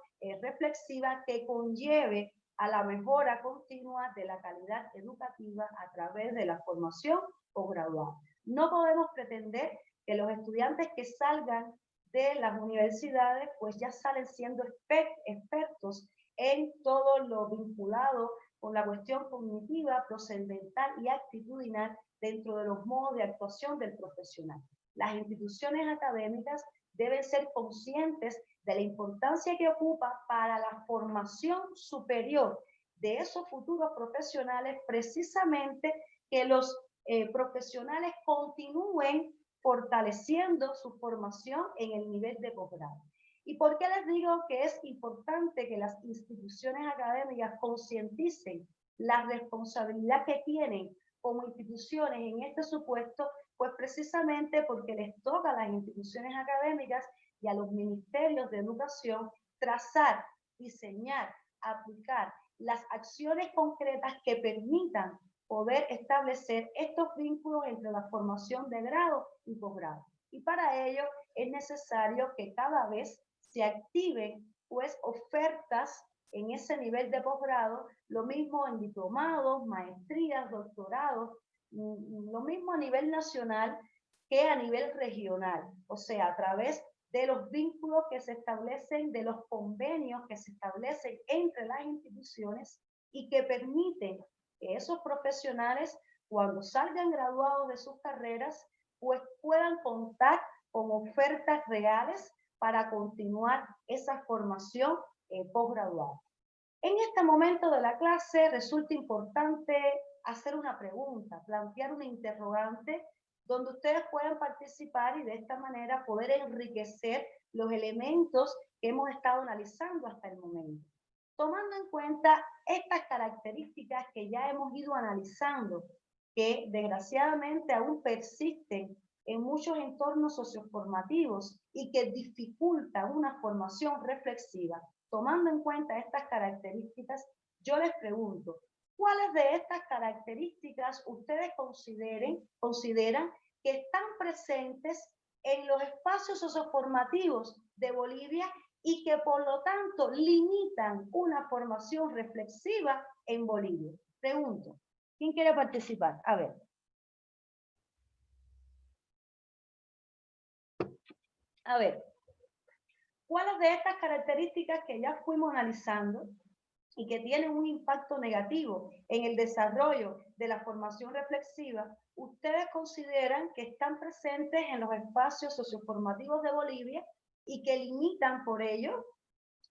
reflexiva que conlleve a la mejora continua de la calidad educativa a través de la formación posgraduada. No podemos pretender que los estudiantes que salgan de las universidades pues ya salen siendo expertos en todo lo vinculado con la cuestión cognitiva, procedimental y actitudinal dentro de los modos de actuación del profesional. Las instituciones académicas deben ser conscientes de la importancia que ocupa para la formación superior de esos futuros profesionales, precisamente que los profesionales continúen fortaleciendo su formación en el nivel de posgrado. ¿Y por qué les digo que es importante que las instituciones académicas concienticen la responsabilidad que tienen como instituciones en este supuesto? Pues precisamente porque les toca a las instituciones académicas y a los ministerios de educación trazar, diseñar, aplicar las acciones concretas que permitan poder establecer estos vínculos entre la formación de grado y posgrado. Y para ello es necesario que cada vez se activen pues ofertas en ese nivel de posgrado, lo mismo en diplomados, maestrías, doctorados, lo mismo a nivel nacional que a nivel regional, o sea, a través de los vínculos que se establecen, de los convenios que se establecen entre las instituciones y que permiten que esos profesionales, cuando salgan graduados de sus carreras, pues puedan contar con ofertas reales para continuar esa formación posgraduada. En este momento de la clase resulta importante hacer una pregunta, plantear una interrogante donde ustedes puedan participar y de esta manera poder enriquecer los elementos que hemos estado analizando hasta el momento. tomando en cuenta estas características que ya hemos ido analizando, que desgraciadamente aún persisten en muchos entornos socioformativos y que dificultan una formación reflexiva. Tomando en cuenta estas características, yo les pregunto, ¿cuáles de estas características ustedes consideran que están presentes en los espacios socioformativos de Bolivia y que por lo tanto limitan una formación reflexiva en Bolivia? Pregunto, ¿quién quiere participar? A ver. A ver, ¿cuáles de estas características que ya fuimos analizando y que tienen un impacto negativo en el desarrollo de la formación reflexiva, ustedes consideran que están presentes en los espacios socioformativos de Bolivia y que limitan por ello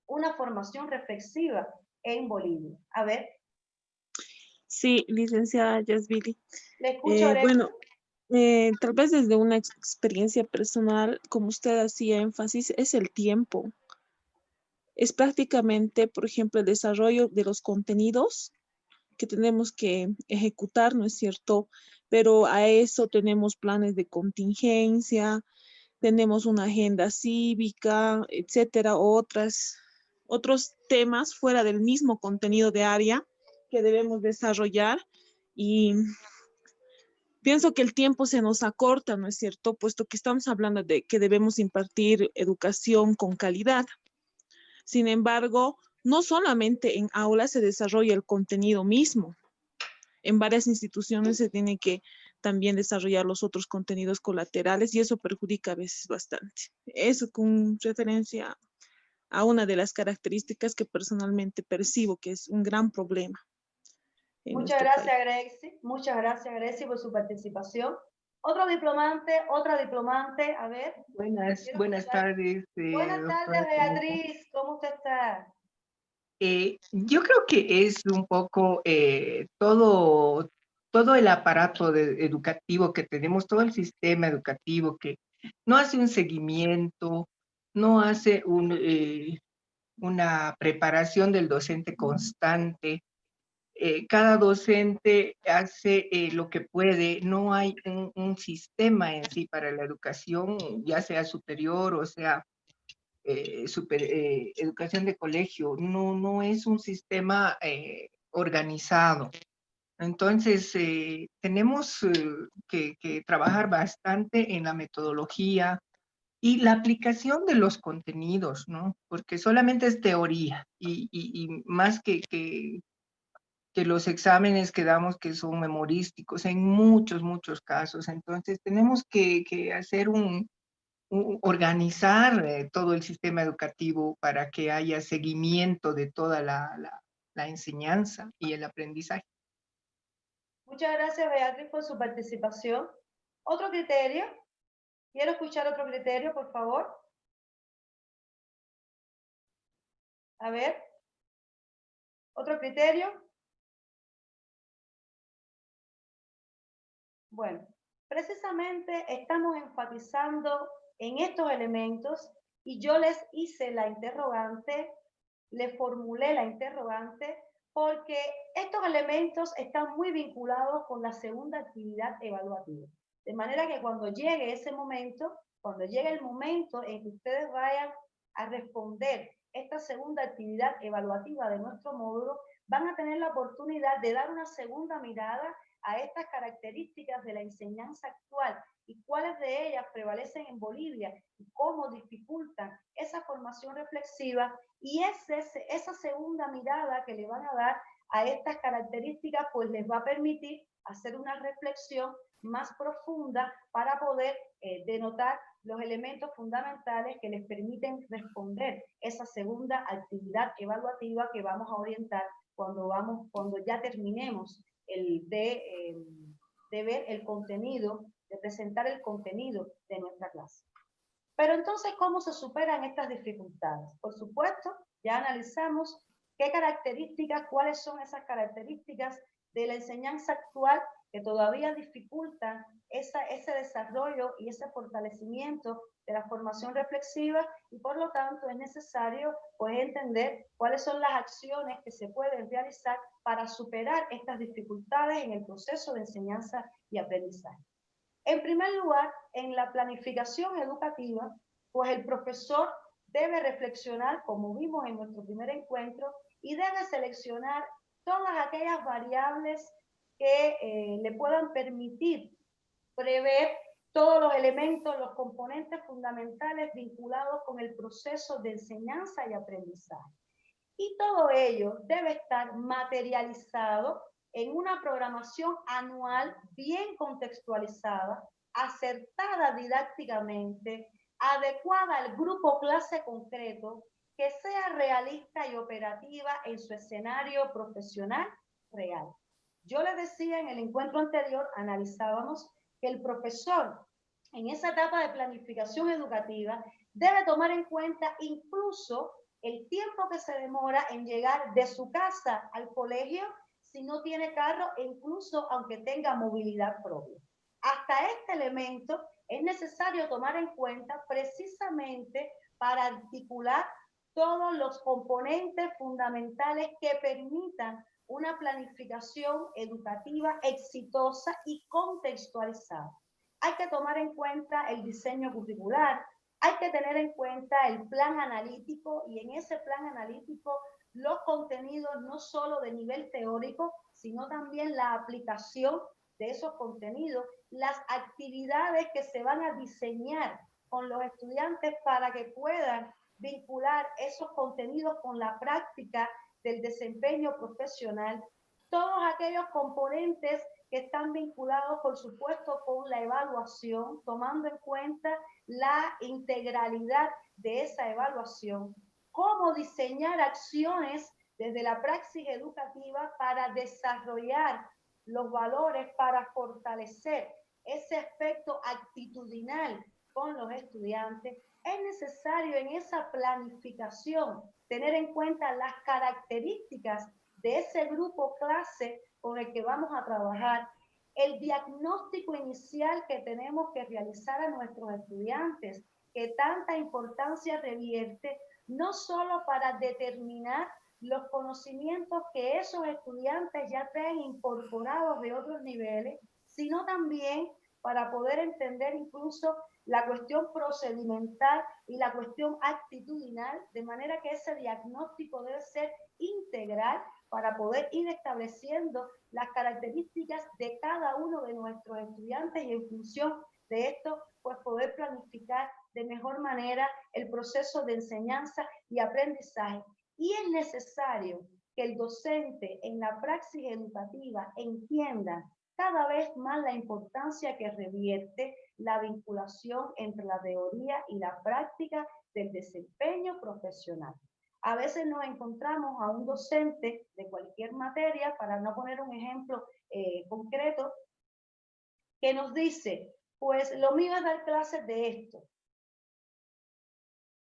una formación reflexiva en Bolivia? A ver. Sí, licenciada Yasvili. Le escucho, Bueno, tal vez desde una experiencia personal, como usted hacía énfasis, es el tiempo. Es prácticamente, por ejemplo, el desarrollo de los contenidos que tenemos que ejecutar, ¿no es cierto? Pero a eso tenemos planes de contingencia, tenemos una agenda cívica, etcétera, otros temas fuera del mismo contenido de área que debemos desarrollar y pienso que el tiempo se nos acorta, ¿no es cierto? Puesto que estamos hablando de que debemos impartir educación con calidad. Sin embargo, no solamente en aulas se desarrolla el contenido mismo. En varias instituciones se tiene que también desarrollar los otros contenidos colaterales y eso perjudica a veces bastante. Eso con referencia a una de las características que personalmente percibo que es un gran problema en Muchas nuestro país. gracias, Grexi. Muchas gracias, Grexi, por su participación. Otro diplomante, otra diplomante, a ver. Buenas tardes, Buenas tardes, doctora. Beatriz. ¿Cómo usted está? Yo creo que es un poco todo el aparato educativo que tenemos, todo el sistema educativo que no hace un seguimiento, no hace una preparación del docente constante. Cada docente hace lo que puede, no hay un sistema en sí para la educación, ya sea superior o sea educación de colegio, no es un sistema organizado. Entonces, tenemos que trabajar bastante en la metodología y la aplicación de los contenidos, ¿no? Porque solamente es teoría y más que los exámenes que damos que son memorísticos en muchos casos. Entonces, tenemos que hacer organizar todo el sistema educativo para que haya seguimiento de toda la enseñanza y el aprendizaje. Muchas gracias, Beatriz, por su participación. ¿Otro criterio? Quiero escuchar otro criterio, por favor. A ver. ¿Otro criterio? Bueno, precisamente estamos enfatizando en estos elementos y yo les hice la interrogante, le formulé la interrogante porque estos elementos están muy vinculados con la segunda actividad evaluativa. De manera que cuando llegue ese momento, cuando llegue el momento en que ustedes vayan a responder esta segunda actividad evaluativa de nuestro módulo, van a tener la oportunidad de dar una segunda mirada a estas características de la enseñanza actual y cuáles de ellas prevalecen en Bolivia y cómo dificultan esa formación reflexiva, y esa segunda mirada que le van a dar a estas características pues les va a permitir hacer una reflexión más profunda para poder denotar los elementos fundamentales que les permiten responder esa segunda actividad evaluativa que vamos a orientar cuando ya terminemos de ver el contenido, de presentar el contenido de nuestra clase. Pero entonces, ¿cómo se superan estas dificultades? Por supuesto, ya analizamos qué características, cuáles son esas características de la enseñanza actual que todavía dificultan ese desarrollo y ese fortalecimiento de la formación reflexiva y por lo tanto es necesario pues entender cuáles son las acciones que se pueden realizar para superar estas dificultades en el proceso de enseñanza y aprendizaje. En primer lugar, en la planificación educativa, pues el profesor debe reflexionar, como vimos en nuestro primer encuentro, y debe seleccionar todas aquellas variables que le puedan permitir prever todos los elementos, los componentes fundamentales vinculados con el proceso de enseñanza y aprendizaje. Y todo ello debe estar materializado en una programación anual bien contextualizada, acertada didácticamente, adecuada al grupo clase concreto, que sea realista y operativa en su escenario profesional real. Yo les decía en el encuentro anterior, analizábamos que el profesor en esa etapa de planificación educativa debe tomar en cuenta incluso el tiempo que se demora en llegar de su casa al colegio si no tiene carro e incluso aunque tenga movilidad propia. Hasta este elemento es necesario tomar en cuenta precisamente para articular todos los componentes fundamentales que permitan una planificación educativa exitosa y contextualizada. Hay que tomar en cuenta el diseño curricular, hay que tener en cuenta el plan analítico y en ese plan analítico los contenidos no solo de nivel teórico, sino también la aplicación de esos contenidos, las actividades que se van a diseñar con los estudiantes para que puedan vincular esos contenidos con la práctica del desempeño profesional, todos aquellos componentes que están vinculados, por supuesto, con la evaluación, tomando en cuenta la integralidad de esa evaluación, cómo diseñar acciones desde la praxis educativa para desarrollar los valores, para fortalecer ese aspecto actitudinal con los estudiantes. Es necesario en esa planificación tener en cuenta las características de ese grupo clase con el que vamos a trabajar, el diagnóstico inicial que tenemos que realizar a nuestros estudiantes, que tanta importancia revierte, no solo para determinar los conocimientos que esos estudiantes ya traen incorporados de otros niveles, sino también para poder entender incluso la cuestión procedimental y la cuestión actitudinal, de manera que ese diagnóstico debe ser integral para poder ir estableciendo las características de cada uno de nuestros estudiantes y en función de esto, pues poder planificar de mejor manera el proceso de enseñanza y aprendizaje. Y es necesario que el docente en la praxis educativa entienda cada vez más la importancia que revierte la vinculación entre la teoría y la práctica del desempeño profesional. A veces nos encontramos a un docente de cualquier materia, para no poner un ejemplo concreto, que nos dice, pues lo mío es dar clases de esto,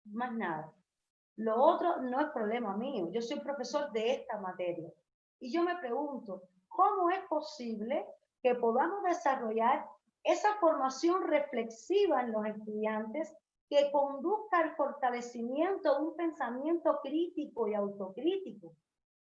más nada. Lo otro no es problema mío, yo soy profesor de esta materia. Y yo me pregunto, ¿cómo es posible que podamos desarrollar esa formación reflexiva en los estudiantes que conduzca al fortalecimiento de un pensamiento crítico y autocrítico,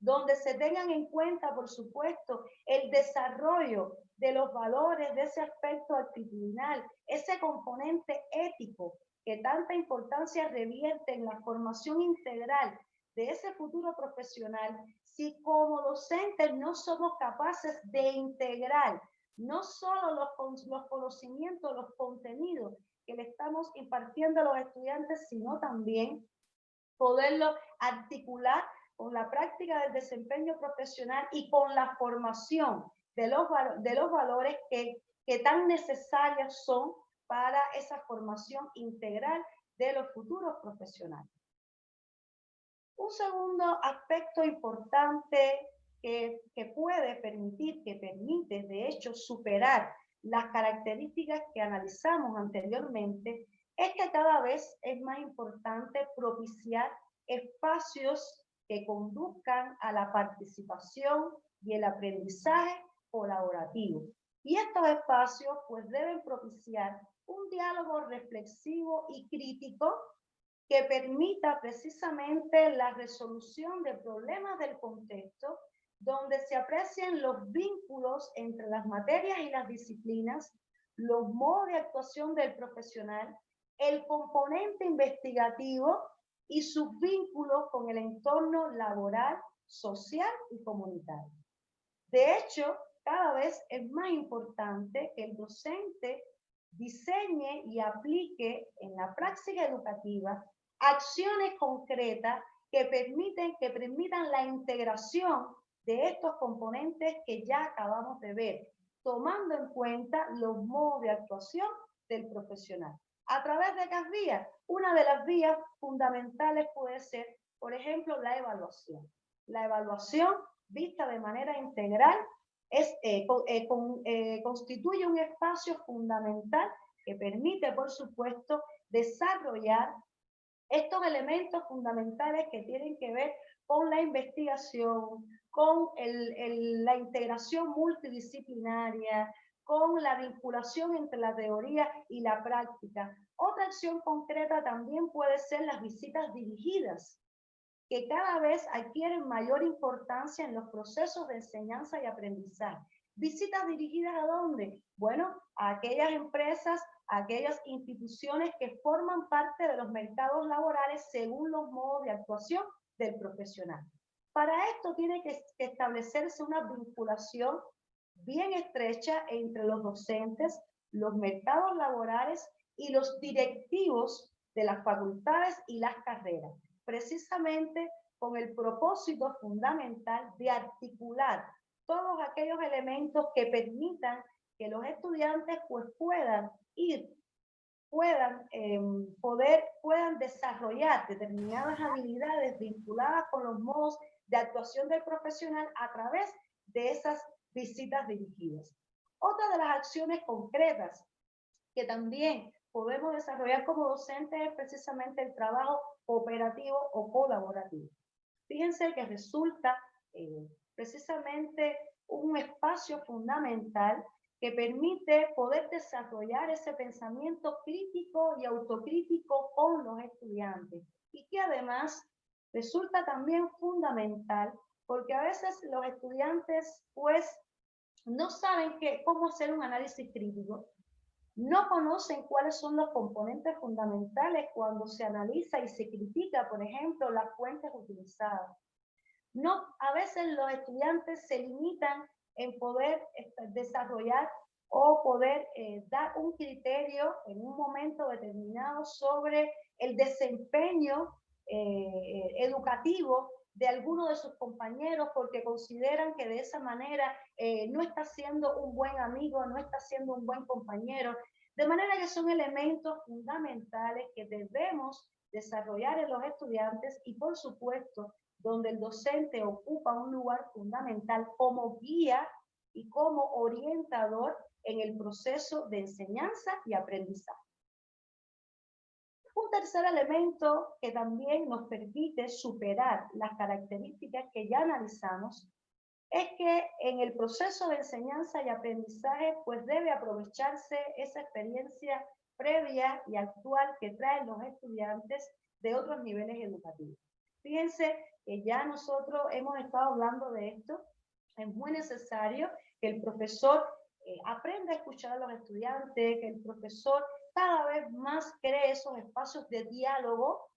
donde se tengan en cuenta, por supuesto, el desarrollo de los valores, de ese aspecto actitudinal, ese componente ético que tanta importancia revierte en la formación integral de ese futuro profesional, si como docentes no somos capaces de integrar no solo los conocimientos, los contenidos que le estamos impartiendo a los estudiantes, sino también poderlo articular con la práctica del desempeño profesional y con la formación de los valores que tan necesarias son para esa formación integral de los futuros profesionales. Un segundo aspecto importante que puede permitir, que permite de hecho superar las características que analizamos anteriormente, es que cada vez es más importante propiciar espacios que conduzcan a la participación y el aprendizaje colaborativo. Y estos espacios pues deben propiciar un diálogo reflexivo y crítico que permita precisamente la resolución de problemas del contexto, donde se aprecien los vínculos entre las materias y las disciplinas, los modos de actuación del profesional, el componente investigativo y sus vínculos con el entorno laboral, social y comunitario. De hecho, cada vez es más importante que el docente diseñe y aplique en la práctica educativa acciones concretas que permitan la integración de estos componentes que ya acabamos de ver, tomando en cuenta los modos de actuación del profesional. ¿A través de qué vías? Una de las vías fundamentales puede ser, por ejemplo, la evaluación. La evaluación vista de manera integral constituye un espacio fundamental que permite, por supuesto, desarrollar estos elementos fundamentales que tienen que ver con la investigación, con la integración multidisciplinaria, con la vinculación entre la teoría y la práctica. Otra acción concreta también puede ser las visitas dirigidas, que cada vez adquieren mayor importancia en los procesos de enseñanza y aprendizaje. ¿Visitas dirigidas a dónde? Bueno, a aquellas empresas, a aquellas instituciones que forman parte de los mercados laborales según los modos de actuación del profesional. Para esto tiene que establecerse una vinculación bien estrecha entre los docentes, los mercados laborales y los directivos de las facultades y las carreras, precisamente con el propósito fundamental de articular todos aquellos elementos que permitan que los estudiantes pues puedan desarrollar determinadas habilidades vinculadas con los modos de actuación del profesional a través de esas visitas dirigidas. Otra de las acciones concretas que también podemos desarrollar como docentes es precisamente el trabajo cooperativo o colaborativo. Fíjense que resulta precisamente un espacio fundamental que permite poder desarrollar ese pensamiento crítico y autocrítico con los estudiantes y que además resulta también fundamental porque a veces los estudiantes pues no saben cómo hacer un análisis crítico, no conocen cuáles son los componentes fundamentales cuando se analiza y se critica, por ejemplo, las fuentes utilizadas. A veces los estudiantes se limitan en poder desarrollar o poder dar un criterio en un momento determinado sobre el desempeño educativo de alguno de sus compañeros porque consideran que de esa manera no está siendo un buen amigo, no está siendo un buen compañero. De manera que son elementos fundamentales que debemos desarrollar en los estudiantes y, por supuesto, donde el docente ocupa un lugar fundamental como guía y como orientador en el proceso de enseñanza y aprendizaje. Un tercer elemento que también nos permite superar las características que ya analizamos es que en el proceso de enseñanza y aprendizaje pues debe aprovecharse esa experiencia previa y actual que traen los estudiantes de otros niveles educativos. Fíjense que ya nosotros hemos estado hablando de esto. Es muy necesario que el profesor aprenda a escuchar a los estudiantes, que el profesor cada vez más cree esos espacios de diálogo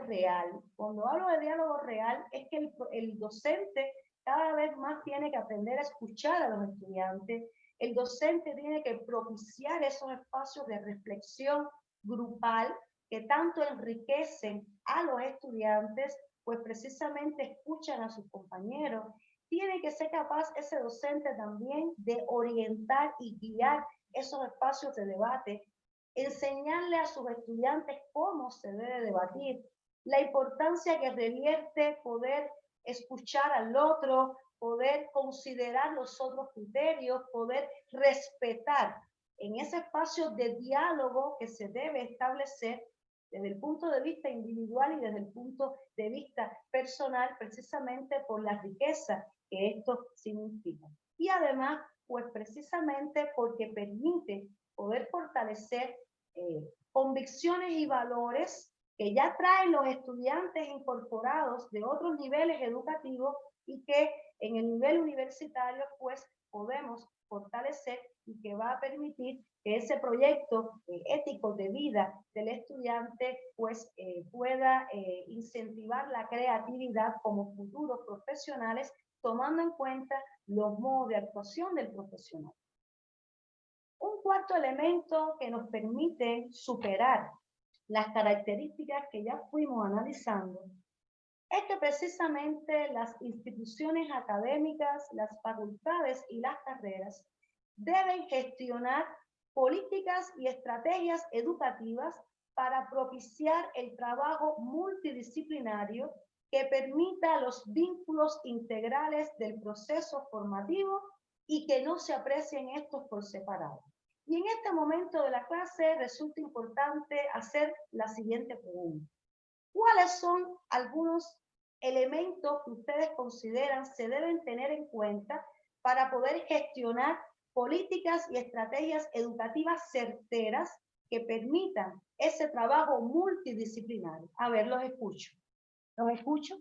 real. Cuando hablo de diálogo real es que el docente cada vez más tiene que aprender a escuchar a los estudiantes. El docente tiene que propiciar esos espacios de reflexión grupal que tanto enriquecen a los estudiantes, pues precisamente escuchan a sus compañeros. Tiene que ser capaz ese docente también de orientar y guiar esos espacios de debate, enseñarle a sus estudiantes cómo se debe debatir, la importancia que revierte poder escuchar al otro, poder considerar los otros criterios, poder respetar en ese espacio de diálogo que se debe establecer desde el punto de vista individual y desde el punto de vista personal, precisamente por la riqueza que esto significa. Y además, pues precisamente porque permite poder fortalecer convicciones y valores que ya traen los estudiantes incorporados de otros niveles educativos y que en el nivel universitario pues podemos fortalecer y que va a permitir que ese proyecto ético de vida del estudiante pues pueda incentivar la creatividad como futuros profesionales, tomando en cuenta los modos de actuación del profesional. Un cuarto elemento que nos permite superar las características que ya fuimos analizando es que precisamente las instituciones académicas, las facultades y las carreras deben gestionar políticas y estrategias educativas para propiciar el trabajo multidisciplinario que permita los vínculos integrales del proceso formativo y que no se aprecien estos por separado. Y en este momento de la clase resulta importante hacer la siguiente pregunta. ¿Cuáles son algunos elementos que ustedes consideran se deben tener en cuenta para poder gestionar políticas y estrategias educativas certeras que permitan ese trabajo multidisciplinario? A ver, los escucho. ¿Los escucho?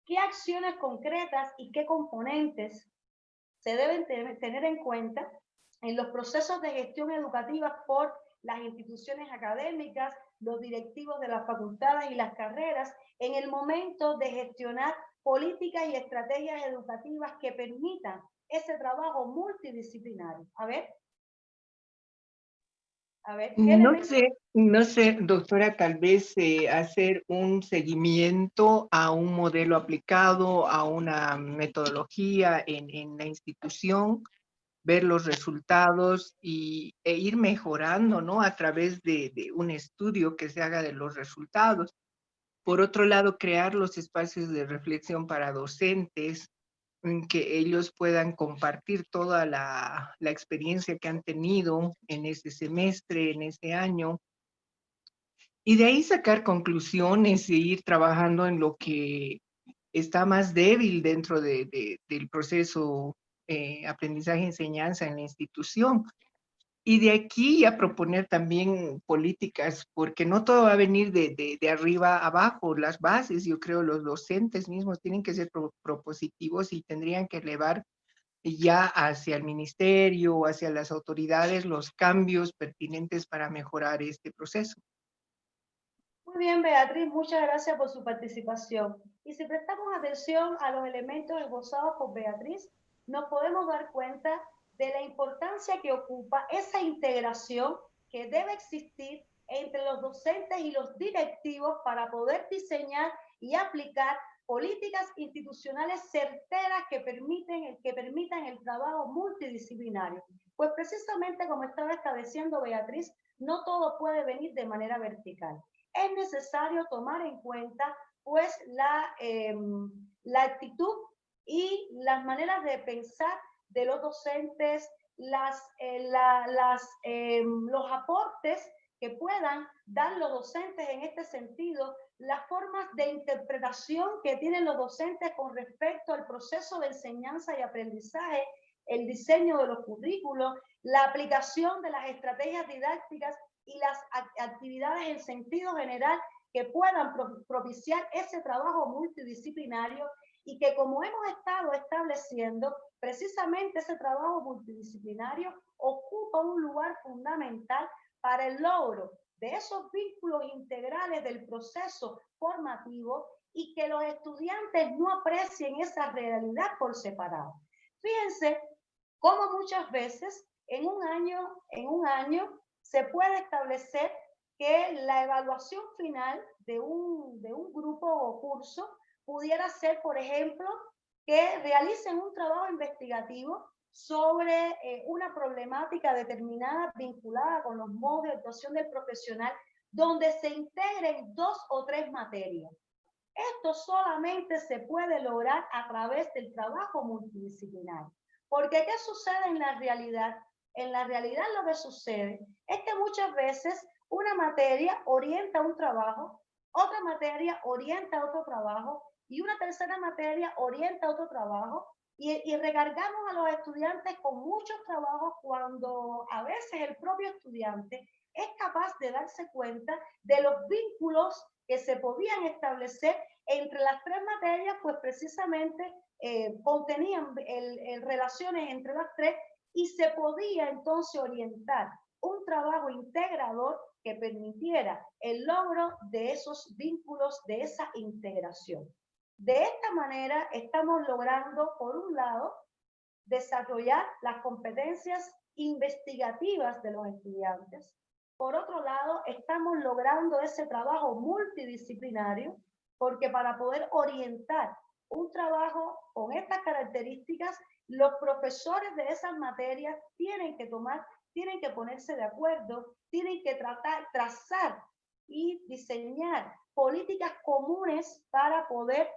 ¿Qué acciones concretas y qué componentes se deben tener en cuenta en los procesos de gestión educativa por las instituciones académicas, los directivos de las facultades y las carreras, en el momento de gestionar políticas y estrategias educativas que permitan ese trabajo multidisciplinario? A ver, no sé, doctora, tal vez hacer un seguimiento a un modelo aplicado, a una metodología en la institución, ver los resultados e ir mejorando, ¿no? A través de un estudio que se haga de los resultados. Por otro lado, crear los espacios de reflexión para docentes, en que ellos puedan compartir toda la experiencia que han tenido en ese semestre, en ese año, y de ahí sacar conclusiones e ir trabajando en lo que está más débil dentro del proceso aprendizaje-enseñanza en la institución. Y de aquí a proponer también políticas, porque no todo va a venir de arriba a abajo, las bases, yo creo los docentes mismos tienen que ser propositivos y tendrían que elevar ya hacia el ministerio o hacia las autoridades los cambios pertinentes para mejorar este proceso. Muy bien, Beatriz, muchas gracias por su participación. Y si prestamos atención a los elementos esbozados por Beatriz, nos podemos dar cuenta de la importancia que ocupa esa integración que debe existir entre los docentes y los directivos para poder diseñar y aplicar políticas institucionales certeras que permitan el trabajo multidisciplinario. Pues precisamente como estaba estableciendo Beatriz, no todo puede venir de manera vertical. Es necesario tomar en cuenta pues la actitud y las maneras de pensar de los docentes, los aportes que puedan dar los docentes en este sentido, las formas de interpretación que tienen los docentes con respecto al proceso de enseñanza y aprendizaje, el diseño de los currículos, la aplicación de las estrategias didácticas y las actividades en sentido general que puedan propiciar ese trabajo multidisciplinario y que, como hemos estado estableciendo, precisamente ese trabajo multidisciplinario ocupa un lugar fundamental para el logro de esos vínculos integrales del proceso formativo y que los estudiantes no aprecien esa realidad por separado. Fíjense cómo muchas veces en un año se puede establecer que la evaluación final de un grupo o curso pudiera ser, por ejemplo, que realicen un trabajo investigativo sobre una problemática determinada vinculada con los modos de actuación del profesional, donde se integren 2 o 3 materias. Esto solamente se puede lograr a través del trabajo multidisciplinario. Porque ¿qué sucede en la realidad? En la realidad lo que sucede es que muchas veces una materia orienta un trabajo, otra materia orienta otro trabajo y una tercera materia orienta otro trabajo Y recargamos a los estudiantes con muchos trabajos cuando a veces el propio estudiante es capaz de darse cuenta de los vínculos que se podían establecer entre las tres materias, pues precisamente contenían relaciones entre las tres y se podía entonces orientar un trabajo integrador que permitiera el logro de esos vínculos, de esa integración. De esta manera estamos logrando, por un lado, desarrollar las competencias investigativas de los estudiantes. Por otro lado, estamos logrando ese trabajo multidisciplinario, porque para poder orientar un trabajo con estas características, los profesores de esas materias tienen que ponerse de acuerdo, tienen que trazar y diseñar políticas comunes para poder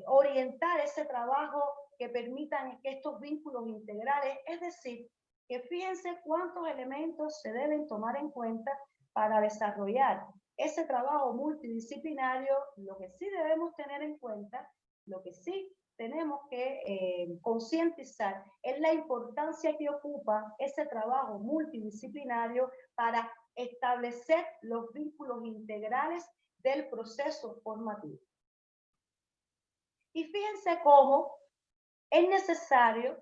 orientar ese trabajo que permitan que estos vínculos integrales, es decir, que fíjense cuántos elementos se deben tomar en cuenta para desarrollar ese trabajo multidisciplinario. Lo que sí debemos tener en cuenta, lo que sí tenemos que concientizar es la importancia que ocupa ese trabajo multidisciplinario para establecer los vínculos integrales del proceso formativo. Y fíjense cómo es necesario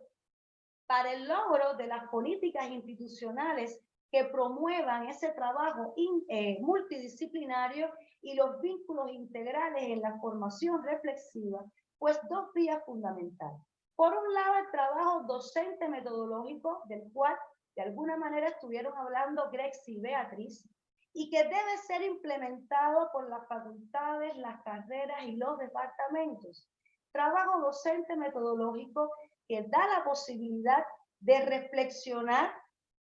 para el logro de las políticas institucionales que promuevan ese trabajo multidisciplinario y los vínculos integrales en la formación reflexiva, pues dos vías fundamentales. Por un lado, el trabajo docente metodológico, del cual de alguna manera estuvieron hablando Grexy y Beatriz, y que debe ser implementado por las facultades, las carreras y los departamentos. Trabajo docente metodológico que da la posibilidad de reflexionar,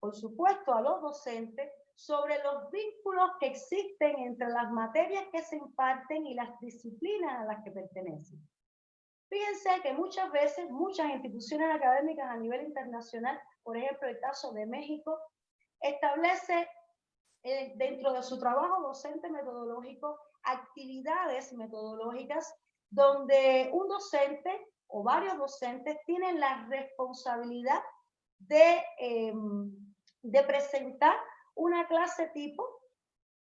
por supuesto, a los docentes sobre los vínculos que existen entre las materias que se imparten y las disciplinas a las que pertenecen. Fíjense que muchas veces, muchas instituciones académicas a nivel internacional, por ejemplo, el caso de México, establece dentro de su trabajo docente metodológico actividades metodológicas donde un docente o varios docentes tienen la responsabilidad de presentar una clase tipo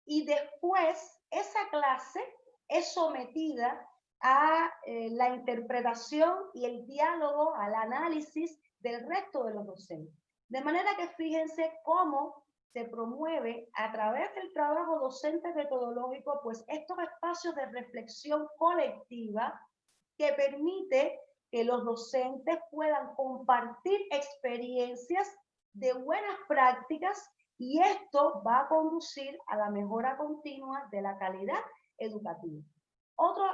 y después esa clase es sometida a la interpretación y el diálogo, al análisis del resto de los docentes. De manera que fíjense cómo se promueve a través del trabajo docente metodológico, pues estos espacios de reflexión colectiva que permite que los docentes puedan compartir experiencias de buenas prácticas y esto va a conducir a la mejora continua de la calidad educativa. Otro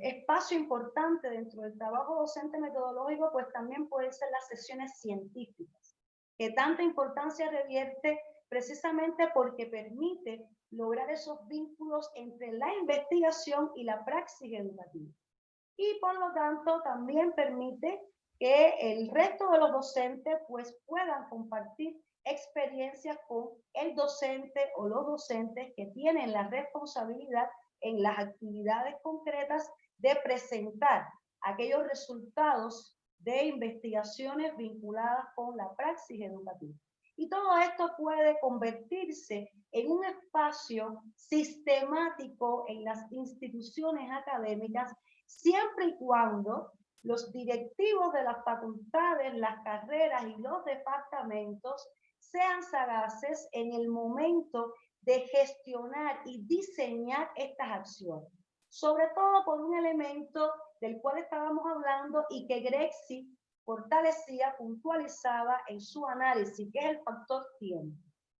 espacio importante dentro del trabajo docente metodológico, pues también pueden ser las sesiones científicas, que tanta importancia revierte precisamente porque permite lograr esos vínculos entre la investigación y la praxis educativa. Y por lo tanto también permite que el resto de los docentes pues puedan compartir experiencias con el docente o los docentes que tienen la responsabilidad en las actividades concretas de presentar aquellos resultados de investigaciones vinculadas con la praxis educativa. Y todo esto puede convertirse en un espacio sistemático en las instituciones académicas siempre y cuando los directivos de las facultades, las carreras y los departamentos sean sagaces en el momento de gestionar y diseñar estas acciones. Sobre todo por un elemento del cual estábamos hablando y que Grexy fortalecía, puntualizaba en su análisis, que es el factor tiempo.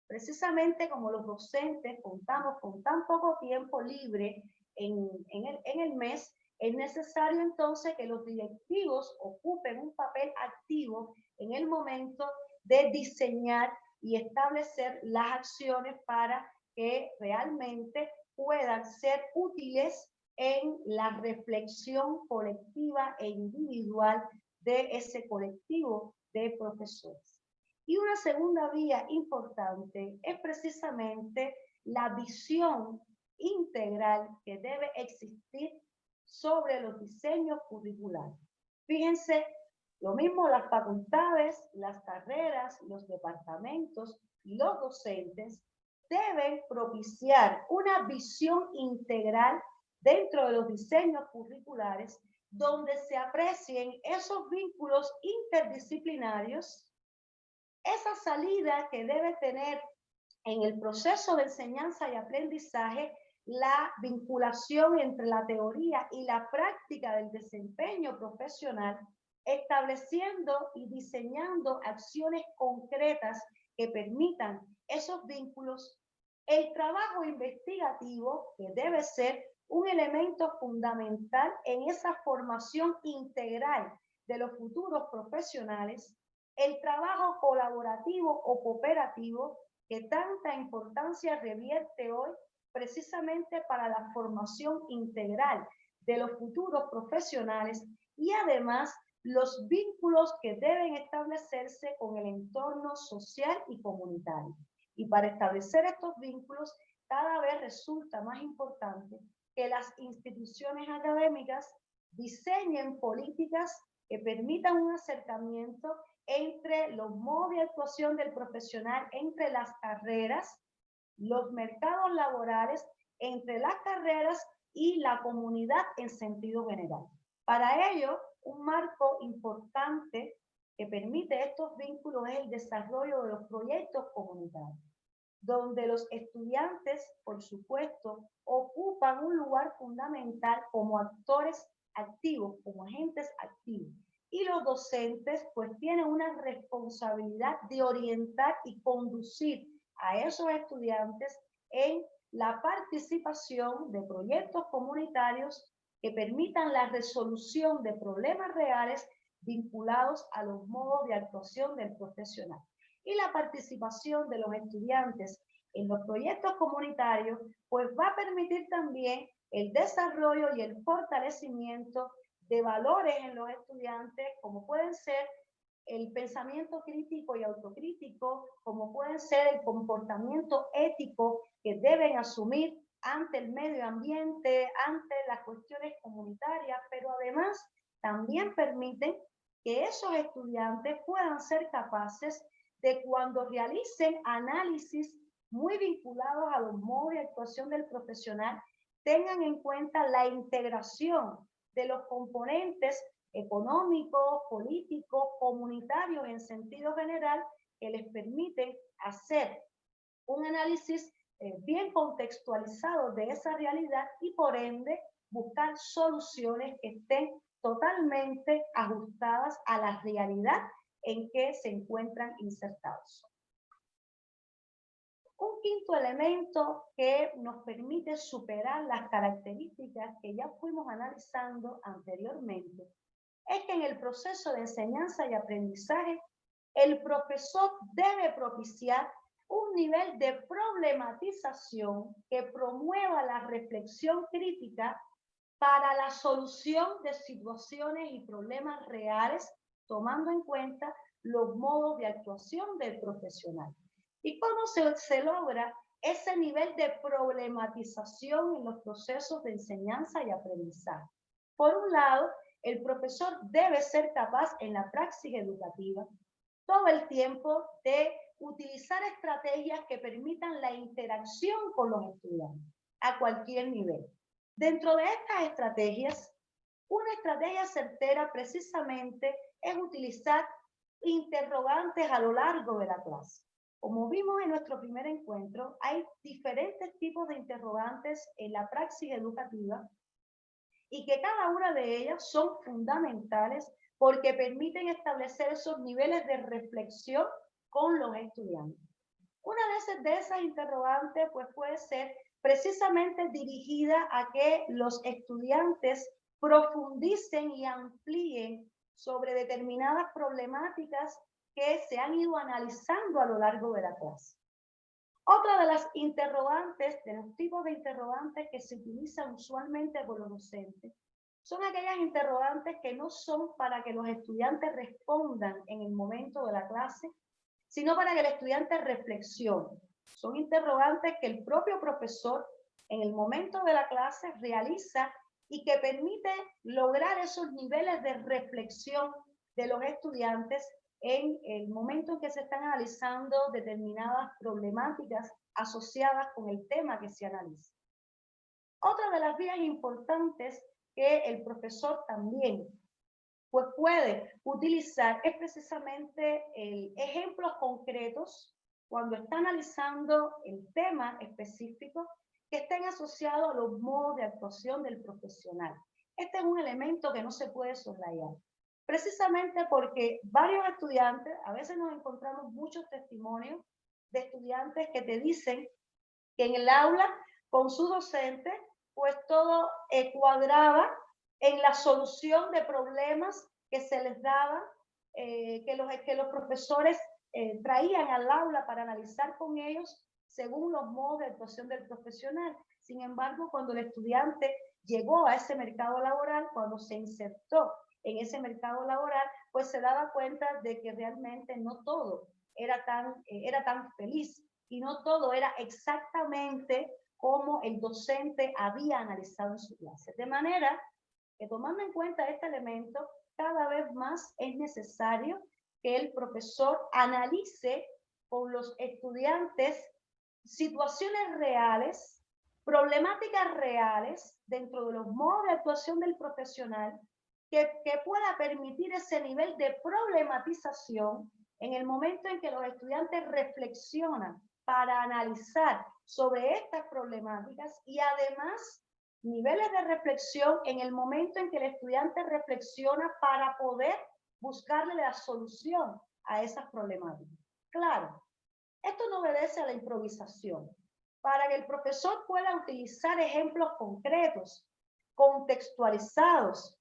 Precisamente como los docentes contamos con tan poco tiempo libre en el mes, es necesario entonces que los directivos ocupen un papel activo en el momento de diseñar y establecer las acciones para que realmente puedan ser útiles en la reflexión colectiva e individual de ese colectivo de profesores. Y una segunda vía importante es precisamente la visión integral que debe existir sobre los diseños curriculares. Fíjense, lo mismo las facultades, las carreras, los departamentos y los docentes deben propiciar una visión integral dentro de los diseños curriculares donde se aprecien esos vínculos interdisciplinarios, esa salida que debe tener en el proceso de enseñanza y aprendizaje la vinculación entre la teoría y la práctica del desempeño profesional, estableciendo y diseñando acciones concretas que permitan esos vínculos, el trabajo investigativo, que debe ser un elemento fundamental en esa formación integral de los futuros profesionales, el trabajo colaborativo o cooperativo, que tanta importancia revierte hoy precisamente para la formación integral de los futuros profesionales, y además los vínculos que deben establecerse con el entorno social y comunitario. Y para establecer estos vínculos, cada vez resulta más importante que las instituciones académicas diseñen políticas que permitan un acercamiento entre los modos de actuación del profesional, entre las carreras, los mercados laborales, entre las carreras y la comunidad en sentido general. Para ello, un marco importante que permite estos vínculos es el desarrollo de los proyectos comunitarios, donde los estudiantes, por supuesto, ocupan un lugar fundamental como actores activos, como agentes activos. Y los docentes, pues, tienen una responsabilidad de orientar y conducir a esos estudiantes en la participación de proyectos comunitarios que permitan la resolución de problemas reales vinculados a los modos de actuación del profesional. Y la participación de los estudiantes en los proyectos comunitarios, pues va a permitir también el desarrollo y el fortalecimiento de valores en los estudiantes, como pueden ser el pensamiento crítico y autocrítico, como pueden ser el comportamiento ético que deben asumir ante el medio ambiente, ante las cuestiones comunitarias, pero además también permiten que esos estudiantes puedan ser capaces de, cuando realicen análisis muy vinculados a los modos de actuación del profesional, tengan en cuenta la integración de los componentes económicos, políticos, comunitarios en sentido general, que les permiten hacer un análisis bien contextualizado de esa realidad y por ende buscar soluciones que estén totalmente ajustadas a la realidad en que se encuentran insertados. Un quinto elemento que nos permite superar las características que ya fuimos analizando anteriormente es que en el proceso de enseñanza y aprendizaje, el profesor debe propiciar un nivel de problematización que promueva la reflexión crítica para la solución de situaciones y problemas reales, tomando en cuenta los modos de actuación del profesional. ¿Y cómo se logra ese nivel de problematización en los procesos de enseñanza y aprendizaje? Por un lado, el profesor debe ser capaz en la praxis educativa todo el tiempo de utilizar estrategias que permitan la interacción con los estudiantes a cualquier nivel. Dentro de estas estrategias, una estrategia certera precisamente es utilizar interrogantes a lo largo de la clase. Como vimos en nuestro primer encuentro, hay diferentes tipos de interrogantes en la praxis educativa y que cada una de ellas son fundamentales porque permiten establecer esos niveles de reflexión con los estudiantes. Una de esas interrogantes pues, puede ser precisamente dirigida a que los estudiantes profundicen y amplíen sobre determinadas problemáticas que se han ido analizando a lo largo de la clase. Otra de las interrogantes, de los tipos de interrogantes que se utilizan usualmente por los docentes, son aquellas interrogantes que no son para que los estudiantes respondan en el momento de la clase, sino para que el estudiante reflexione. Son interrogantes que el propio profesor en el momento de la clase realiza y que permite lograr esos niveles de reflexión de los estudiantes en el momento en que se están analizando determinadas problemáticas asociadas con el tema que se analiza. Otra de las vías importantes que el profesor también pues puede utilizar es precisamente ejemplos concretos cuando está analizando el tema específico que estén asociados a los modos de actuación del profesional. Este es un elemento que no se puede soslayar, precisamente porque varios estudiantes, a veces nos encontramos muchos testimonios de estudiantes que te dicen que en el aula con su docente pues todo cuadraba en la solución de problemas que se les daba, que los profesores traían al aula para analizar con ellos según los modos de actuación del profesional. Sin embargo, cuando el estudiante llegó a ese mercado laboral, cuando se insertó en ese mercado laboral, pues se daba cuenta de que realmente no todo era tan feliz y no todo era exactamente como el docente había analizado en su clase. De manera que tomando en cuenta este elemento, cada vez más es necesario que el profesor analice con los estudiantes situaciones reales, problemáticas reales dentro de los modos de actuación del profesional que pueda permitir ese nivel de problematización en el momento en que los estudiantes reflexionan para analizar sobre estas problemáticas y además niveles de reflexión en el momento en que el estudiante reflexiona para poder buscarle la solución a esas problemáticas. Claro, esto no obedece a la improvisación. Para que el profesor pueda utilizar ejemplos concretos, contextualizados,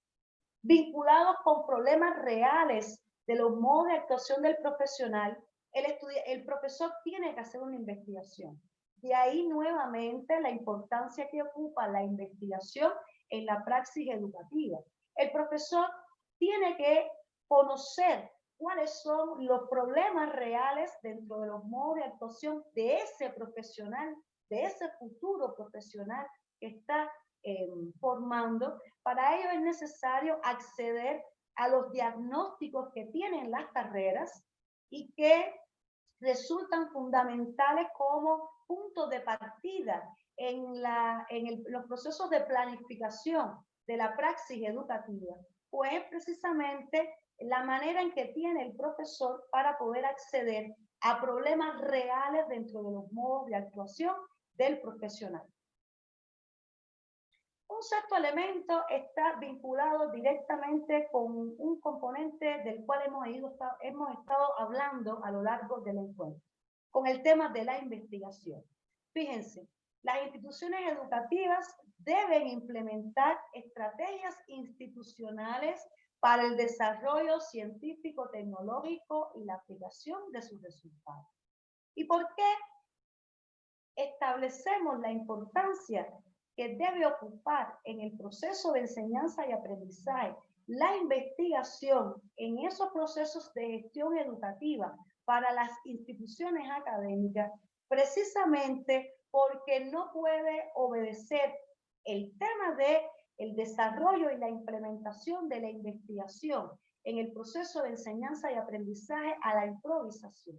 vinculados con problemas reales de los modos de actuación del profesional, el profesor tiene que hacer una investigación. De ahí nuevamente la importancia que ocupa la investigación en la praxis educativa. El profesor tiene que conocer cuáles son los problemas reales dentro de los modos de actuación de ese profesional, de ese futuro profesional que está formando. Para ello es necesario acceder a los diagnósticos que tienen las carreras y que resultan fundamentales como puntos de partida en los procesos de planificación de la praxis educativa, pues es precisamente la manera en que tiene el profesor para poder acceder a problemas reales dentro de los modos de actuación del profesional. Un sexto elemento está vinculado directamente con un componente del cual hemos estado hablando a lo largo del encuentro, con el tema de la investigación. Fíjense, las instituciones educativas deben implementar estrategias institucionales para el desarrollo científico, tecnológico y la aplicación de sus resultados. ¿Y por qué establecemos la importancia que debe ocupar en el proceso de enseñanza y aprendizaje la investigación en esos procesos de gestión educativa para las instituciones académicas? Precisamente porque no puede obedecer el tema del desarrollo y la implementación de la investigación en el proceso de enseñanza y aprendizaje a la improvisación.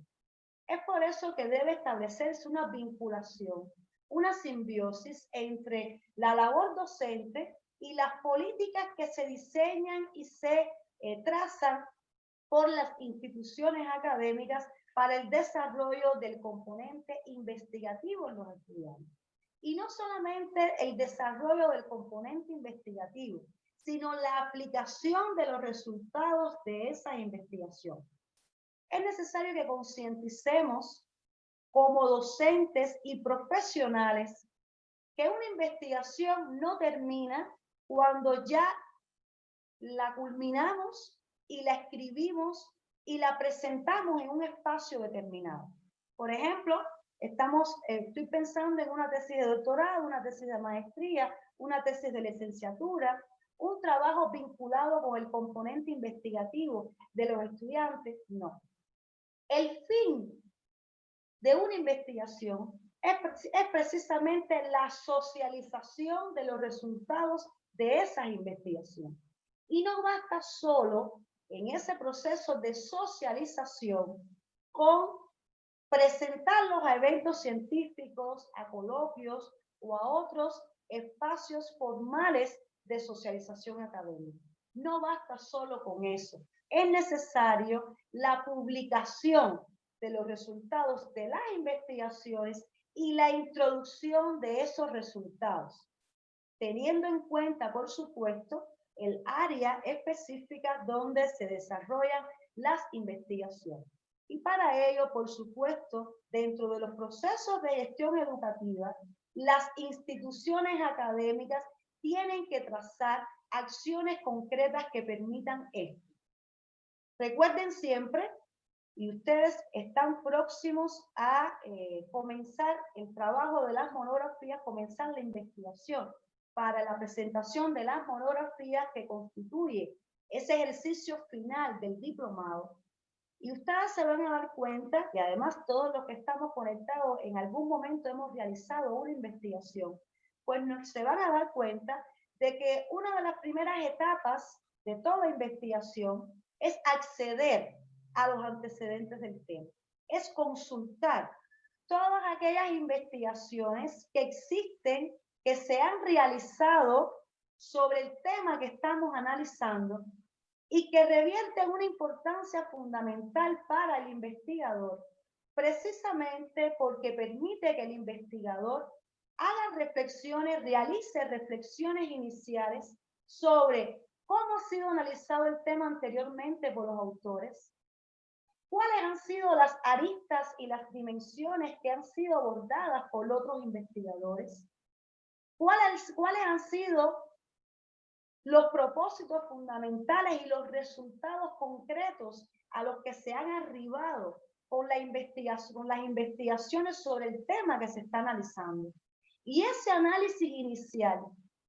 Es por eso que debe establecerse una vinculación, una simbiosis entre la labor docente y las políticas que se diseñan y se trazan por las instituciones académicas para el desarrollo del componente investigativo en los estudiantes. Y no solamente el desarrollo del componente investigativo, sino la aplicación de los resultados de esa investigación. Es necesario que concienticemos como docentes y profesionales que una investigación no termina cuando ya la culminamos y la escribimos y la presentamos en un espacio determinado. Por ejemplo, estoy pensando en una tesis de doctorado, una tesis de maestría, una tesis de licenciatura, un trabajo vinculado con el componente investigativo de los estudiantes. No. El fin de una investigación es precisamente la socialización de los resultados de esas investigaciones. Y no basta solo en ese proceso de socialización con presentarlos a eventos científicos, a coloquios o a otros espacios formales de socialización académica. No basta solo con eso. Es necesario la publicación de los resultados de las investigaciones y la introducción de esos resultados, teniendo en cuenta, por supuesto, el área específica donde se desarrollan las investigaciones. Y para ello, por supuesto, dentro de los procesos de gestión educativa, las instituciones académicas tienen que trazar acciones concretas que permitan esto. Recuerden siempre, y ustedes están próximos a comenzar el trabajo de las monografías, comenzar la investigación para la presentación de las monografías que constituye ese ejercicio final del diplomado. Y ustedes se van a dar cuenta, y además todos los que estamos conectados en algún momento hemos realizado una investigación, pues se van a dar cuenta de que una de las primeras etapas de toda investigación es acceder a los antecedentes del tema, es consultar todas aquellas investigaciones que existen, que se han realizado sobre el tema que estamos analizando y que revierten una importancia fundamental para el investigador, precisamente porque permite que el investigador haga reflexiones, realice reflexiones iniciales sobre cómo ha sido analizado el tema anteriormente por los autores, cuáles han sido las aristas y las dimensiones que han sido abordadas por otros investigadores, cuáles han sido los propósitos fundamentales y los resultados concretos a los que se han arribado con las investigaciones sobre el tema que se está analizando. Y ese análisis inicial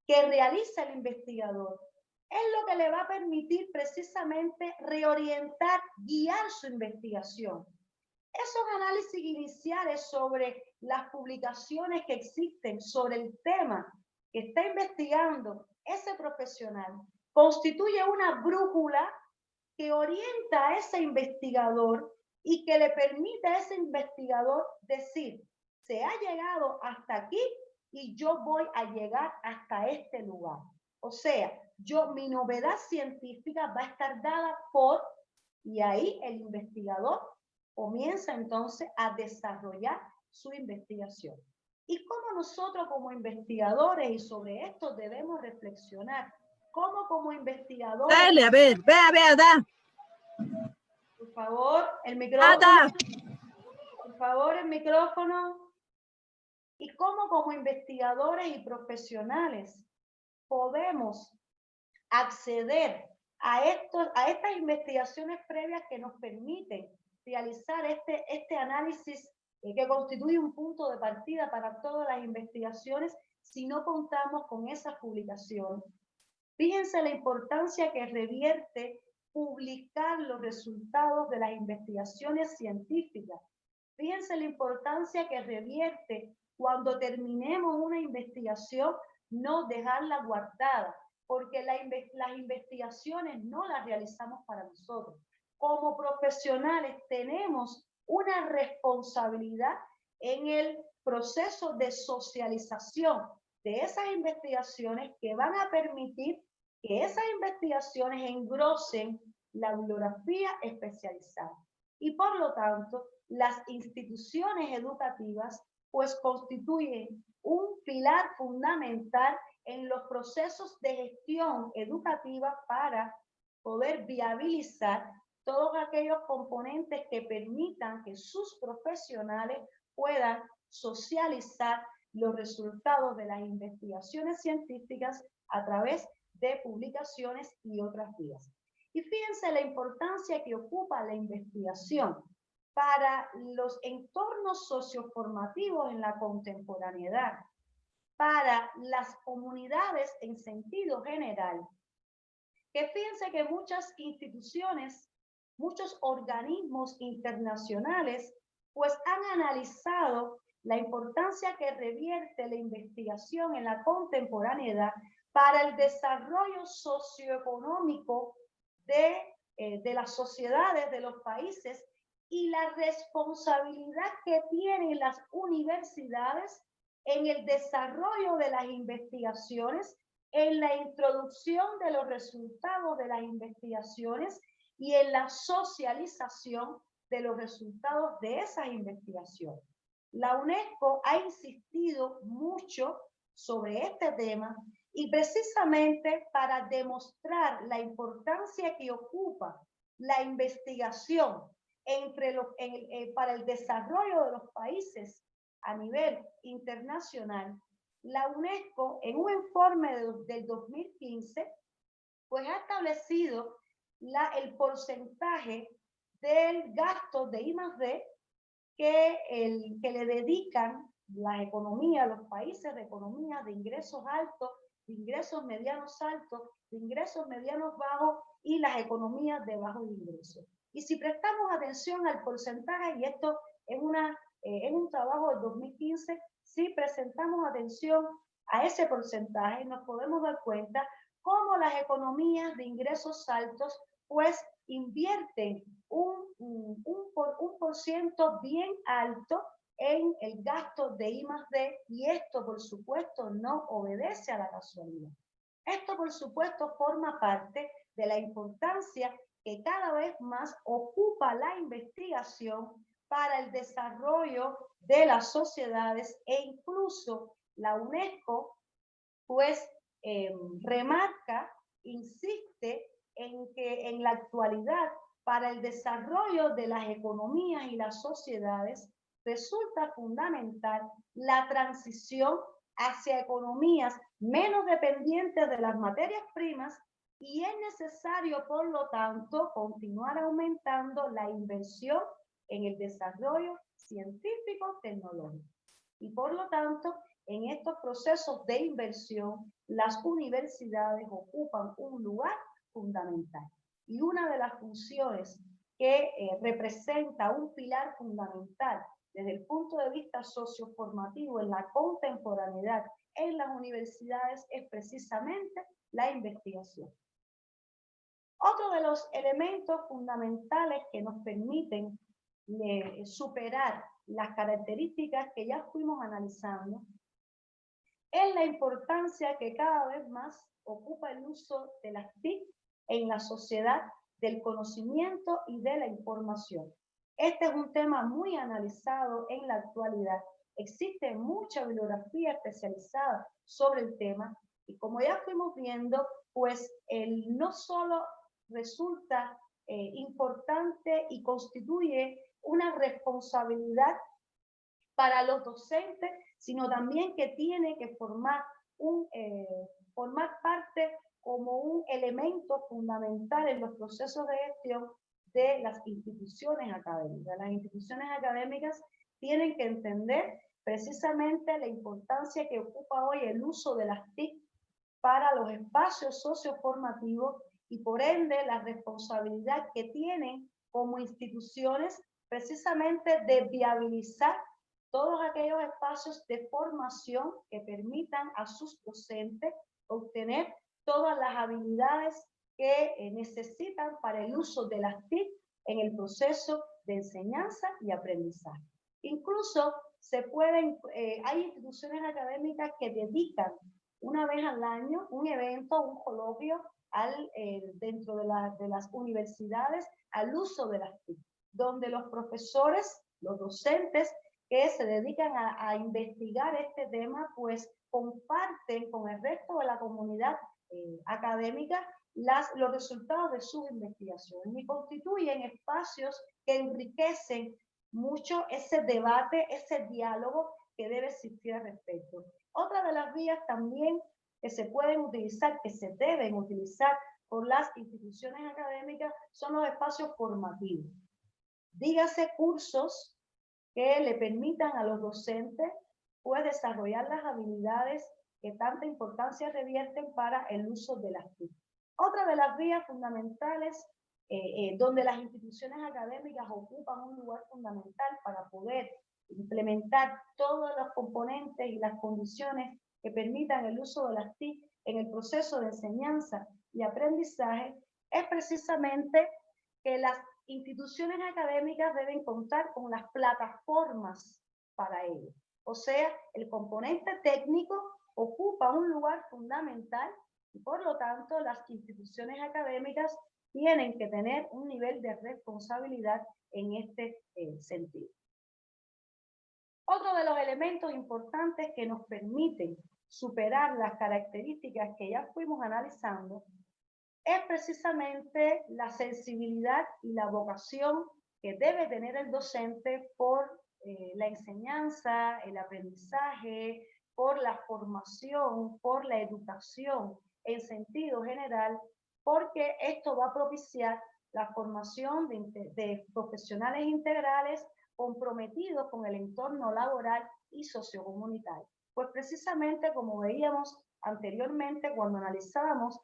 que realiza el investigador es lo que le va a permitir precisamente reorientar, guiar su investigación. Esos análisis iniciales sobre las publicaciones que existen sobre el tema que está investigando ese profesional constituye una brújula que orienta a ese investigador y que le permite a ese investigador decir, se ha llegado hasta aquí y yo voy a llegar hasta este lugar. O sea, mi novedad científica va a estar dada por, y ahí el investigador comienza entonces a desarrollar su investigación. Y cómo nosotros como investigadores, y sobre esto debemos reflexionar, cómo como investigadores... Dale, a ver, vea, da. Por favor, el micrófono. Por favor, el micrófono. Y cómo como investigadores y profesionales podemos acceder a estas investigaciones previas que nos permiten realizar este análisis que constituye un punto de partida para todas las investigaciones si no contamos con esas publicaciones. Fíjense la importancia que revierte publicar los resultados de las investigaciones científicas. Fíjense la importancia que revierte cuando terminemos una investigación, no dejarla guardada, porque las investigaciones no las realizamos para nosotros. Como profesionales tenemos una responsabilidad en el proceso de socialización de esas investigaciones que van a permitir que esas investigaciones engrosen la bibliografía especializada. Y por lo tanto, las instituciones educativas pues constituyen un pilar fundamental en los procesos de gestión educativa para poder viabilizar todos aquellos componentes que permitan que sus profesionales puedan socializar los resultados de las investigaciones científicas a través de publicaciones y otras vías. Y fíjense la importancia que ocupa la investigación para los entornos socioformativos en la contemporaneidad, para las comunidades en sentido general, que fíjense que muchas instituciones, muchos organismos internacionales, pues han analizado la importancia que revierte la investigación en la contemporaneidad para el desarrollo socioeconómico de las sociedades, de los países, y la responsabilidad que tienen las universidades en el desarrollo de las investigaciones, en la introducción de los resultados de las investigaciones y en la socialización de los resultados de esas investigaciones. La UNESCO ha insistido mucho sobre este tema y precisamente para demostrar la importancia que ocupa la investigación para el desarrollo de los países a nivel internacional, la UNESCO en un informe del 2015 pues ha establecido el porcentaje del gasto de I+D que le dedican las economías, los países de economías de ingresos altos, de ingresos medianos altos, de ingresos medianos bajos y las economías de bajos ingresos. Y si prestamos atención al porcentaje, y esto es un trabajo del 2015, si presentamos atención a ese porcentaje, nos podemos dar cuenta cómo las economías de ingresos altos pues invierten un por ciento bien alto en el gasto de I+D, y esto por supuesto no obedece a la casualidad. Esto por supuesto forma parte de la importancia que cada vez más ocupa la investigación para el desarrollo de las sociedades, e incluso la UNESCO pues remarca, insiste en que en la actualidad para el desarrollo de las economías y las sociedades resulta fundamental la transición hacia economías menos dependientes de las materias primas, y es necesario, por lo tanto, continuar aumentando la inversión en el desarrollo científico-tecnológico. Y por lo tanto, en estos procesos de inversión, las universidades ocupan un lugar fundamental. Y una de las funciones que representa un pilar fundamental desde el punto de vista socioformativo en la contemporaneidad en las universidades es precisamente la investigación. Otro de los elementos fundamentales que nos permiten superar las características que ya fuimos analizando es la importancia que cada vez más ocupa el uso de las TIC en la sociedad del conocimiento y de la información. Este es un tema muy analizado en la actualidad. Existe mucha bibliografía especializada sobre el tema, y como ya fuimos viendo, pues no solo resulta importante y constituye una responsabilidad para los docentes, sino también que tiene que formar parte como un elemento fundamental en los procesos de gestión de las instituciones académicas. Las instituciones académicas tienen que entender precisamente la importancia que ocupa hoy el uso de las TIC para los espacios socioformativos, y por ende la responsabilidad que tienen como instituciones precisamente de viabilizar todos aquellos espacios de formación que permitan a sus docentes obtener todas las habilidades que necesitan para el uso de las TIC en el proceso de enseñanza y aprendizaje. Incluso hay instituciones académicas que dedican una vez al año un evento, un coloquio dentro de las universidades al uso de las TIC, donde los profesores, los docentes que se dedican a investigar este tema, pues comparten con el resto de la comunidad académica los resultados de sus investigaciones, y constituyen espacios que enriquecen mucho ese debate, ese diálogo que debe existir al respecto. Otra de las vías también que se pueden utilizar, que se deben utilizar por las instituciones académicas, son los espacios formativos. Dígase cursos que le permitan a los docentes pues desarrollar las habilidades que tanta importancia revierten para el uso de las TIC. Otra de las vías fundamentales donde las instituciones académicas ocupan un lugar fundamental para poder implementar todos los componentes y las condiciones que permitan el uso de las TIC en el proceso de enseñanza y aprendizaje, es precisamente que las instituciones académicas deben contar con las plataformas para ello. O sea, el componente técnico ocupa un lugar fundamental y por lo tanto las instituciones académicas tienen que tener un nivel de responsabilidad en este sentido. Otro de los elementos importantes que nos permiten superar las características que ya fuimos analizando es precisamente la sensibilidad y la vocación que debe tener el docente por la enseñanza, el aprendizaje, por la formación, por la educación en sentido general, porque esto va a propiciar la formación de profesionales integrales comprometidos con el entorno laboral y sociocomunitario. Pues precisamente como veíamos anteriormente cuando analizábamos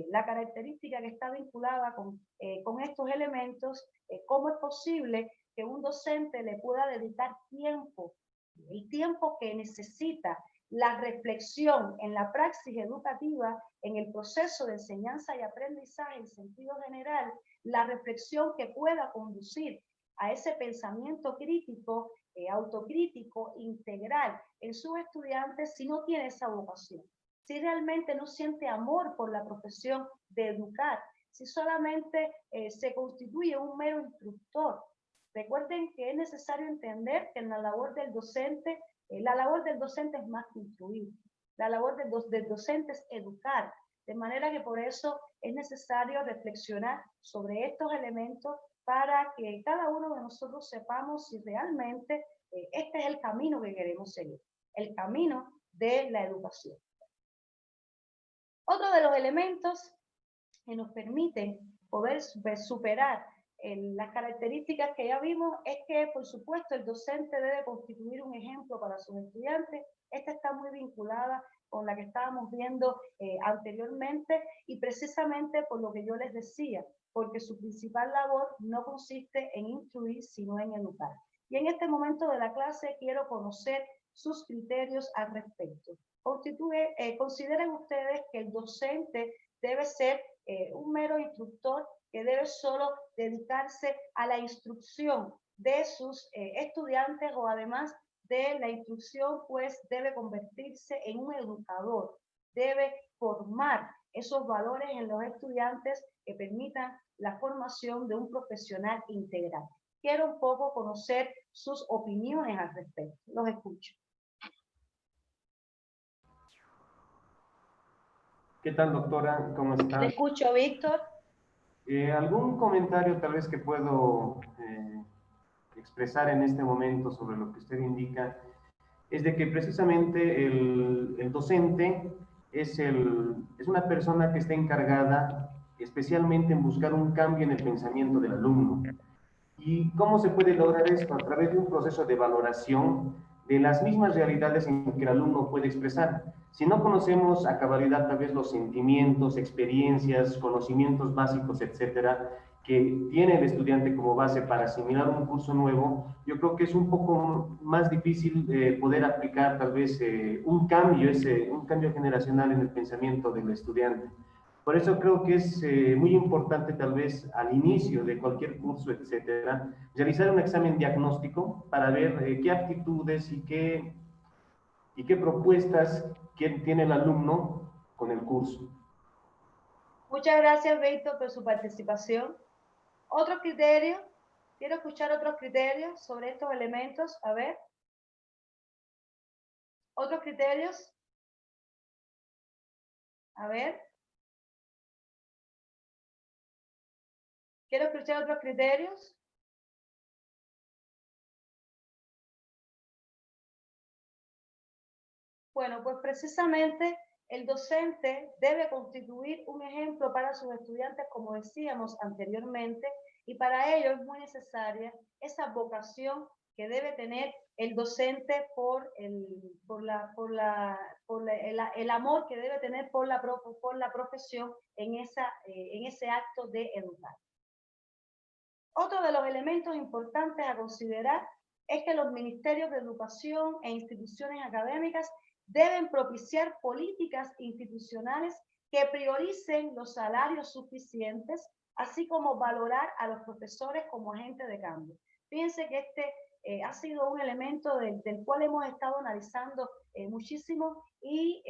la característica que está vinculada con estos elementos, cómo es posible que un docente le pueda dedicar tiempo, el tiempo que necesita, la reflexión en la praxis educativa, en el proceso de enseñanza y aprendizaje en sentido general, la reflexión que pueda conducir a ese pensamiento crítico, autocrítico, integral en sus estudiantes si no tiene esa vocación. Si realmente no siente amor por la profesión de educar, si solamente se constituye un mero instructor. Recuerden que es necesario entender que en la labor del docente es más que instruir. La labor del docente es educar. De manera que por eso es necesario reflexionar sobre estos elementos para que cada uno de nosotros sepamos si realmente este es el camino que queremos seguir, el camino de la educación. Otro de los elementos que nos permiten poder superar las características que ya vimos es que, por supuesto, el docente debe constituir un ejemplo para sus estudiantes. Esta está muy vinculada con la que estábamos viendo anteriormente y precisamente por lo que yo les decía, porque su principal labor no consiste en instruir, sino en educar. Y en este momento de la clase quiero conocer sus criterios al respecto. Consideren ustedes que el docente debe ser un mero instructor que debe solo dedicarse a la instrucción de sus estudiantes o además de la instrucción, pues debe convertirse en un educador, debe formar esos valores en los estudiantes que permitan la formación de un profesional integral. Quiero un poco conocer sus opiniones al respecto. Los escucho. ¿Qué tal, doctora? ¿Cómo está? Te escucho, Víctor. ¿Algún comentario tal vez que puedo expresar en este momento sobre lo que usted indica? Es de que precisamente el docente es una persona que está encargada especialmente en buscar un cambio en el pensamiento del alumno. ¿Y cómo se puede lograr esto? A través de un proceso de valoración de las mismas realidades en que el alumno puede expresar. Si no conocemos a cabalidad tal vez los sentimientos, experiencias, conocimientos básicos, etcétera, que tiene el estudiante como base para asimilar un curso nuevo, yo creo que es un poco más difícil poder aplicar tal vez un cambio generacional en el pensamiento del estudiante. Por eso creo que es muy importante tal vez al inicio de cualquier curso, etcétera, realizar un examen diagnóstico para ver qué aptitudes y qué propuestas tiene el alumno con el curso. Muchas gracias, Víctor, por su participación. ¿Otro criterio? Quiero escuchar otros criterios sobre estos elementos. A ver. ¿Otros criterios? A ver. Quiero escuchar otros criterios. Bueno, pues precisamente el docente debe constituir un ejemplo para sus estudiantes, como decíamos anteriormente, y para ello es muy necesaria esa vocación que debe tener el docente por el amor que debe tener por la profesión en ese acto de educar. Otro de los elementos importantes a considerar es que los ministerios de educación e instituciones académicas deben propiciar políticas institucionales que prioricen los salarios suficientes, así como valorar a los profesores como agentes de cambio. Fíjense que este ha sido un elemento del cual hemos estado analizando muchísimo y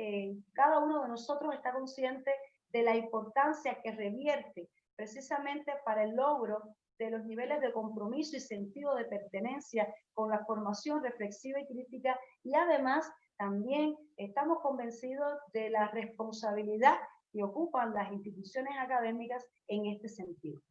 cada uno de nosotros está consciente de la importancia que revierte precisamente para el logro de los niveles de compromiso y sentido de pertenencia con la formación reflexiva y crítica, y además también estamos convencidos de la responsabilidad que ocupan las instituciones académicas en este sentido.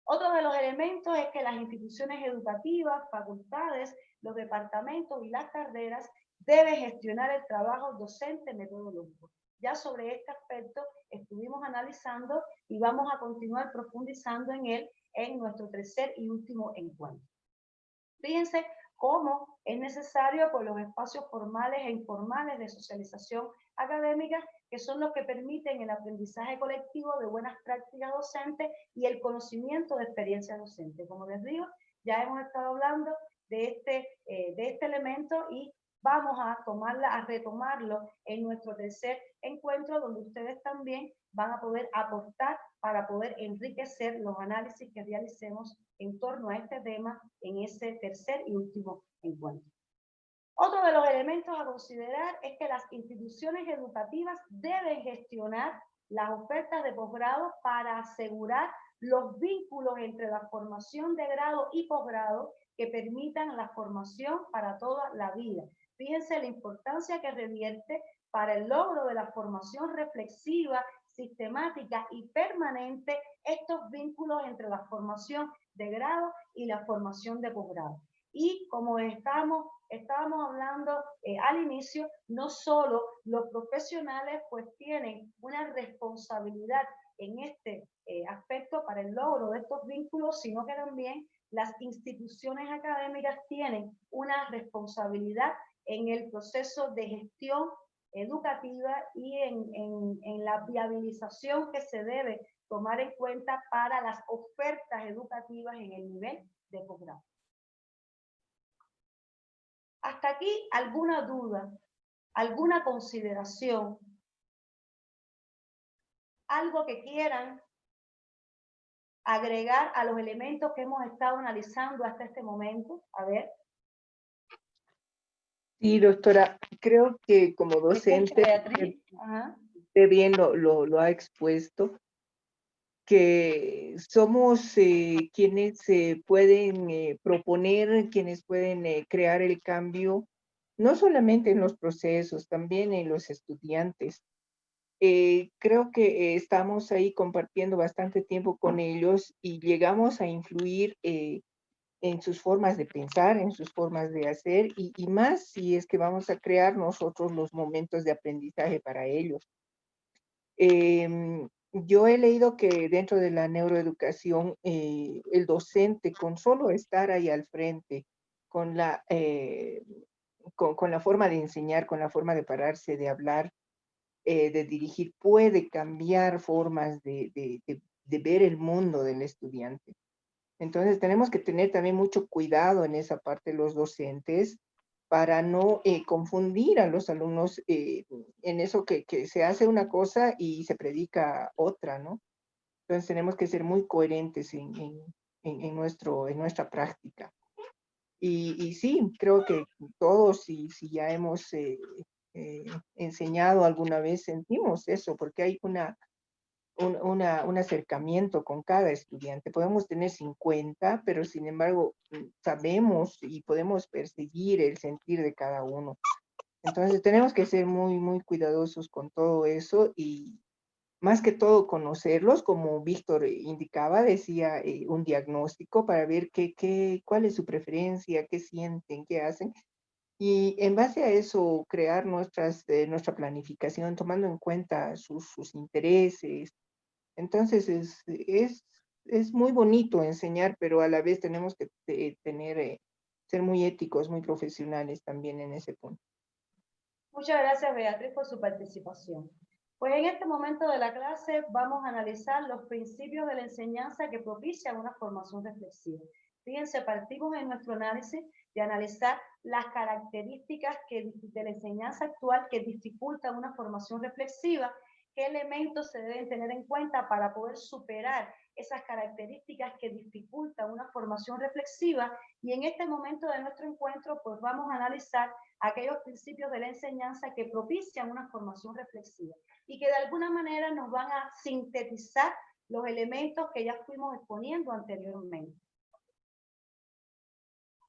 Otro de los elementos es que las instituciones educativas, facultades, los departamentos y las carreras deben gestionar el trabajo docente metodológico. Ya sobre este aspecto estuvimos analizando y vamos a continuar profundizando en él en nuestro tercer y último encuentro. Fíjense cómo es necesario por los espacios formales e informales de socialización académica, que son los que permiten el aprendizaje colectivo de buenas prácticas docentes y el conocimiento de experiencia docente. Como les digo, ya hemos estado hablando de este elemento y vamos a retomarlo en nuestro tercer encuentro, donde ustedes también van a poder aportar para poder enriquecer los análisis que realicemos en torno a este tema en ese tercer y último encuentro. Otro de los elementos a considerar es que las instituciones educativas deben gestionar las ofertas de posgrado para asegurar los vínculos entre la formación de grado y posgrado que permitan la formación para toda la vida. Fíjense la importancia que revierte para el logro de la formación reflexiva, sistemática y permanente estos vínculos entre la formación de grado y la formación de posgrado. Y como estábamos hablando al inicio, no solo los profesionales pues tienen una responsabilidad en este aspecto para el logro de estos vínculos, sino que también las instituciones académicas tienen una responsabilidad en el proceso de gestión educativa y en la viabilización que se debe tomar en cuenta para las ofertas educativas en el nivel de posgrado. Hasta aquí, ¿alguna duda? ¿Alguna consideración? ¿Algo que quieran agregar a los elementos que hemos estado analizando hasta este momento? A ver. Sí, doctora, creo que como docente, usted bien lo ha expuesto, que somos quienes pueden proponer, quienes pueden crear el cambio, no solamente en los procesos, también en los estudiantes. Creo que estamos ahí compartiendo bastante tiempo con ellos y llegamos a influir en sus formas de pensar, en sus formas de hacer, y más si es que vamos a crear nosotros los momentos de aprendizaje para ellos. Yo he leído que dentro de la neuroeducación, el docente, con solo estar ahí al frente, con la forma de enseñar, con la forma de pararse, de hablar, de dirigir, puede cambiar formas de ver el mundo del estudiante. Entonces tenemos que tener también mucho cuidado en esa parte los docentes para no confundir a los alumnos en eso que se hace una cosa y se predica otra, ¿no? Entonces tenemos que ser muy coherentes en nuestra práctica. Y sí, creo que todos, si ya hemos enseñado alguna vez, sentimos eso, porque hay un acercamiento con cada estudiante. Podemos tener 50, pero sin embargo sabemos y podemos percibir el sentir de cada uno. Entonces tenemos que ser muy, muy cuidadosos con todo eso y más que todo conocerlos, como Víctor indicaba, decía un diagnóstico para ver cuál es su preferencia, qué sienten, qué hacen. Y en base a eso, crear nuestra planificación, tomando en cuenta sus intereses. Entonces, es muy bonito enseñar, pero a la vez tenemos que ser muy éticos, muy profesionales también en ese punto. Muchas gracias, Beatriz, por su participación. Pues en este momento de la clase vamos a analizar los principios de la enseñanza que propician una formación reflexiva. Fíjense, partimos en nuestro análisis de analizar las características de la enseñanza actual que dificultan una formación reflexiva, qué elementos se deben tener en cuenta para poder superar esas características que dificultan una formación reflexiva, y en este momento de nuestro encuentro pues vamos a analizar aquellos principios de la enseñanza que propician una formación reflexiva y que de alguna manera nos van a sintetizar los elementos que ya fuimos exponiendo anteriormente.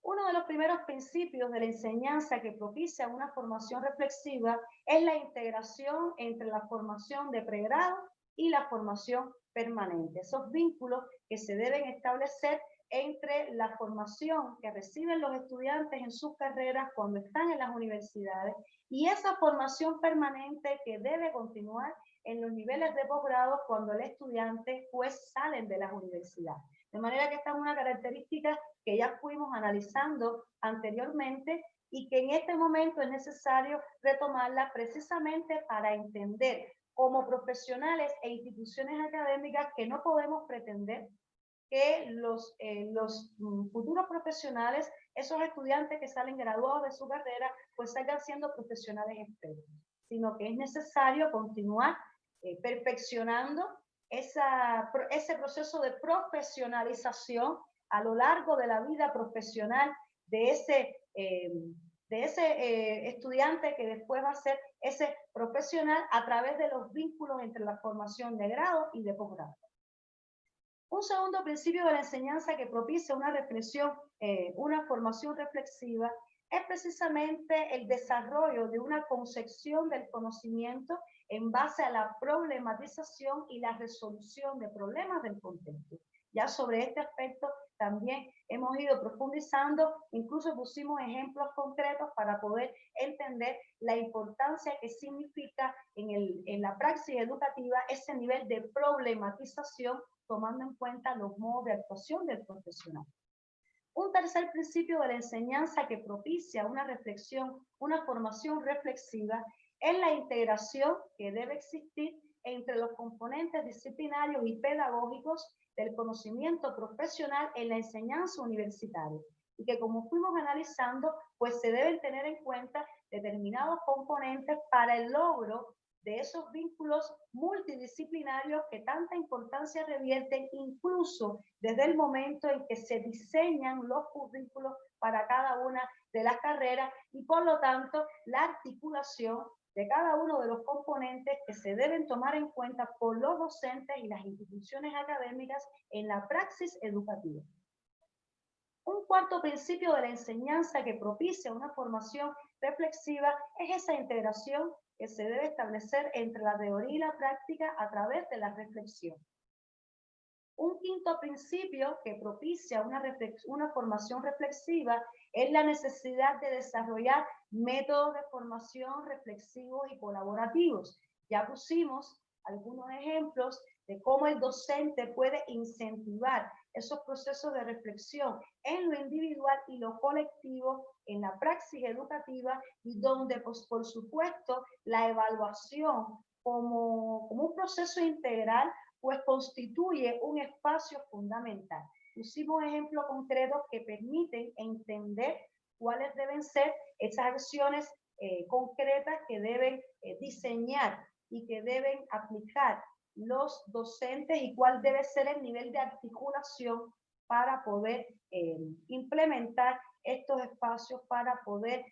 Uno de los primeros principios de la enseñanza que propicia una formación reflexiva es la integración entre la formación de pregrado y la formación permanente. Esos vínculos que se deben establecer entre la formación que reciben los estudiantes en sus carreras cuando están en las universidades y esa formación permanente que debe continuar en los niveles de posgrado cuando el estudiante pues salen de las universidades. De manera que esta es una característica que ya fuimos analizando anteriormente y que en este momento es necesario retomarla precisamente para entender como profesionales e instituciones académicas que no podemos pretender que los futuros profesionales, esos estudiantes que salen graduados de su carrera, pues salgan siendo profesionales expertos, sino que es necesario continuar perfeccionando ese proceso de profesionalización a lo largo de la vida profesional de ese estudiante que después va a ser ese profesional a través de los vínculos entre la formación de grado y de posgrado. Un segundo principio de la enseñanza que propicia una reflexión, una formación reflexiva, es precisamente el desarrollo de una concepción del conocimiento en base a la problematización y la resolución de problemas del contexto. Ya sobre este aspecto también hemos ido profundizando, incluso pusimos ejemplos concretos para poder entender la importancia que significa en la praxis educativa ese nivel de problematización, tomando en cuenta los modos de actuación del profesional. Un tercer principio de la enseñanza que propicia una reflexión, una formación reflexiva, es la integración que debe existir entre los componentes disciplinarios y pedagógicos del conocimiento profesional en la enseñanza universitaria, y que como fuimos analizando, pues se deben tener en cuenta determinados componentes para el logro de esos vínculos multidisciplinarios que tanta importancia revierten incluso desde el momento en que se diseñan los currículos para cada una de las carreras y por lo tanto la articulación de cada uno de los componentes que se deben tomar en cuenta por los docentes y las instituciones académicas en la praxis educativa. Un cuarto principio de la enseñanza que propicia una formación reflexiva es esa integración que se debe establecer entre la teoría y la práctica a través de la reflexión. Un quinto principio que propicia una formación reflexiva es la necesidad de desarrollar métodos de formación reflexivos y colaborativos. Ya pusimos algunos ejemplos de cómo el docente puede incentivar esos procesos de reflexión en lo individual y lo colectivo en la praxis educativa, y donde, pues, por supuesto, la evaluación como un proceso integral pues constituye un espacio fundamental. Pusimos ejemplos concretos que permiten entender cuáles deben ser esas acciones concretas que deben diseñar y que deben aplicar los docentes y cuál debe ser el nivel de articulación para poder implementar estos espacios, para poder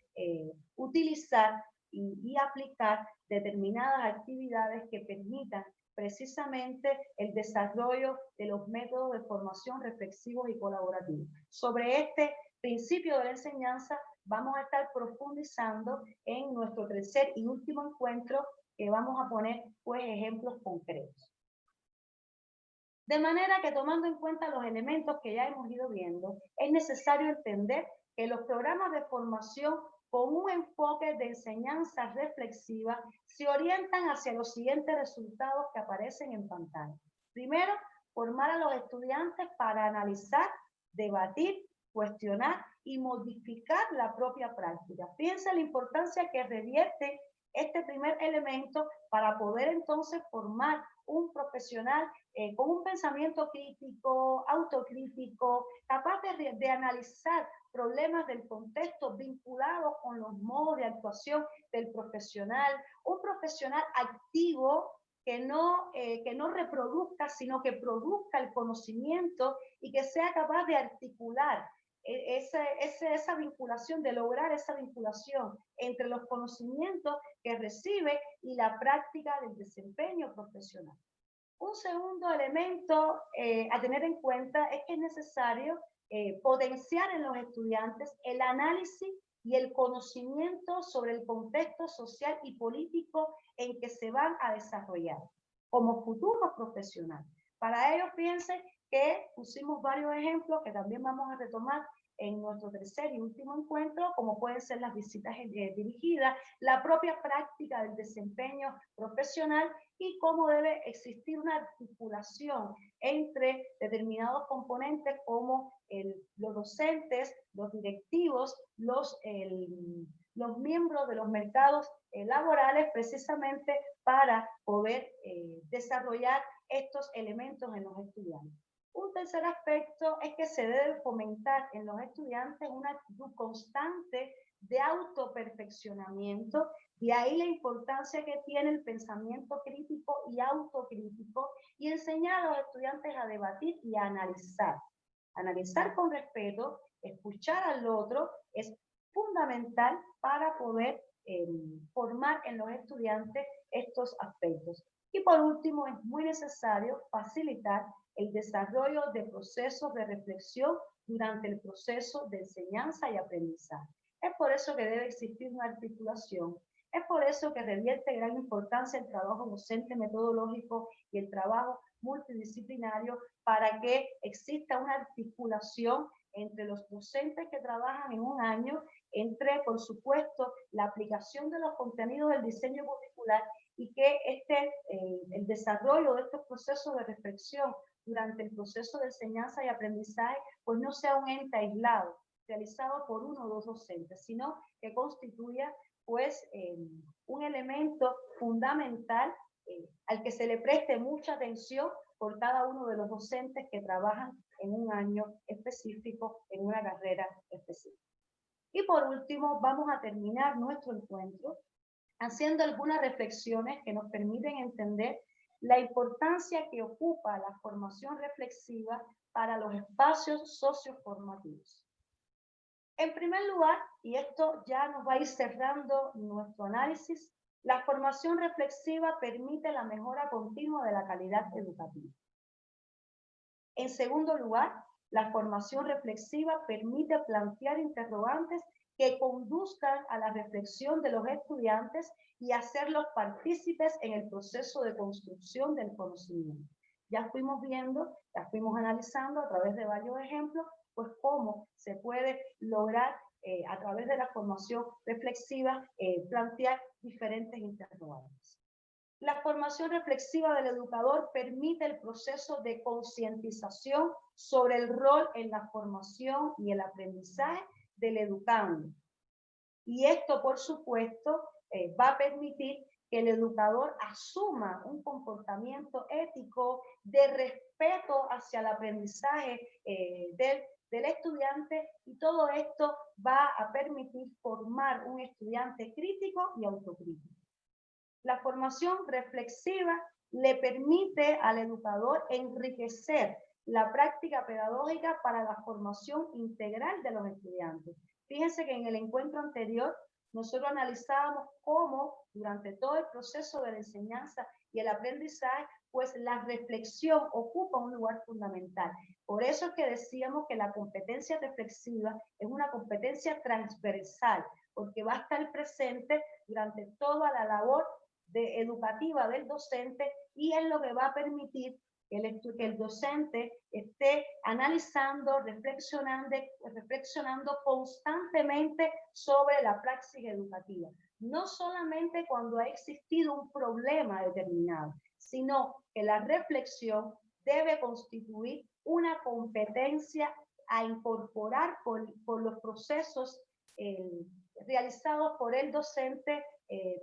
utilizar y aplicar determinadas actividades que permitan precisamente el desarrollo de los métodos de formación reflexivos y colaborativos. Sobre este principio de la enseñanza vamos a estar profundizando en nuestro tercer y último encuentro, que vamos a poner pues ejemplos concretos. De manera que, tomando en cuenta los elementos que ya hemos ido viendo, es necesario entender que los programas de formación con un enfoque de enseñanza reflexiva se orientan hacia los siguientes resultados que aparecen en pantalla. Primero, formar a los estudiantes para analizar, debatir, cuestionar y modificar la propia práctica. Fíjense la importancia que revierte este primer elemento para poder entonces formar un profesional con un pensamiento crítico, autocrítico, capaz de analizar problemas del contexto vinculados con los modos de actuación del profesional, un profesional activo que no reproduzca, sino que produzca el conocimiento y que sea capaz de articular esa vinculación, de lograr esa vinculación entre los conocimientos que recibe y la práctica del desempeño profesional. Un segundo elemento a tener en cuenta es que es necesario potenciar en los estudiantes el análisis y el conocimiento sobre el contexto social y político en que se van a desarrollar como futuros profesionales. Para ello, fíjense que pusimos varios ejemplos que también vamos a retomar en nuestro tercer y último encuentro, como pueden ser las visitas dirigidas, la propia práctica del desempeño profesional y cómo debe existir una articulación entre determinados componentes como los docentes, los directivos, los miembros de los mercados laborales, precisamente para poder desarrollar estos elementos en los estudiantes. Un tercer aspecto es que se debe fomentar en los estudiantes una actitud constante de autoperfeccionamiento, de ahí la importancia que tiene el pensamiento crítico y autocrítico, y enseñar a los estudiantes a debatir y a analizar. Analizar con respeto, escuchar al otro, es fundamental para poder formar en los estudiantes estos aspectos. Y por último, es muy necesario facilitar el desarrollo de procesos de reflexión durante el proceso de enseñanza y aprendizaje. Es por eso que debe existir una articulación. Es por eso que revierte gran importancia el trabajo docente metodológico y el trabajo multidisciplinario para que exista una articulación entre los docentes que trabajan en un año, entre, por supuesto, la aplicación de los contenidos del diseño curricular y que el desarrollo de estos procesos de reflexión durante el proceso de enseñanza y aprendizaje, pues no sea un ente aislado, realizado por uno o dos docentes, sino que constituya pues un elemento fundamental al que se le preste mucha atención por cada uno de los docentes que trabajan en un año específico, en una carrera específica. Y por último, vamos a terminar nuestro encuentro haciendo algunas reflexiones que nos permiten entender la importancia que ocupa la formación reflexiva para los espacios socioformativos. En primer lugar, y esto ya nos va a ir cerrando nuestro análisis, la formación reflexiva permite la mejora continua de la calidad educativa. En segundo lugar, la formación reflexiva permite plantear interrogantes que conduzcan a la reflexión de los estudiantes y hacerlos partícipes en el proceso de construcción del conocimiento. Ya fuimos viendo, ya fuimos analizando a través de varios ejemplos, pues cómo se puede lograr a través de la formación reflexiva plantear diferentes interrogantes. La formación reflexiva del educador permite el proceso de concientización sobre el rol en la formación y el aprendizaje del educando. Y esto, por supuesto, va a permitir que el educador asuma un comportamiento ético de respeto hacia el aprendizaje del estudiante, y todo esto va a permitir formar un estudiante crítico y autocrítico. La formación reflexiva le permite al educador enriquecer la práctica pedagógica para la formación integral de los estudiantes. Fíjense que en el encuentro anterior nosotros analizábamos cómo durante todo el proceso de la enseñanza y el aprendizaje, pues la reflexión ocupa un lugar fundamental. Por eso es que decíamos que la competencia reflexiva es una competencia transversal, porque va a estar presente durante toda la labor educativa del docente, y es lo que va a permitir que el docente esté analizando, reflexionando constantemente sobre la praxis educativa. No solamente cuando ha existido un problema determinado, sino que la reflexión debe constituir una competencia a incorporar por los procesos realizados por el docente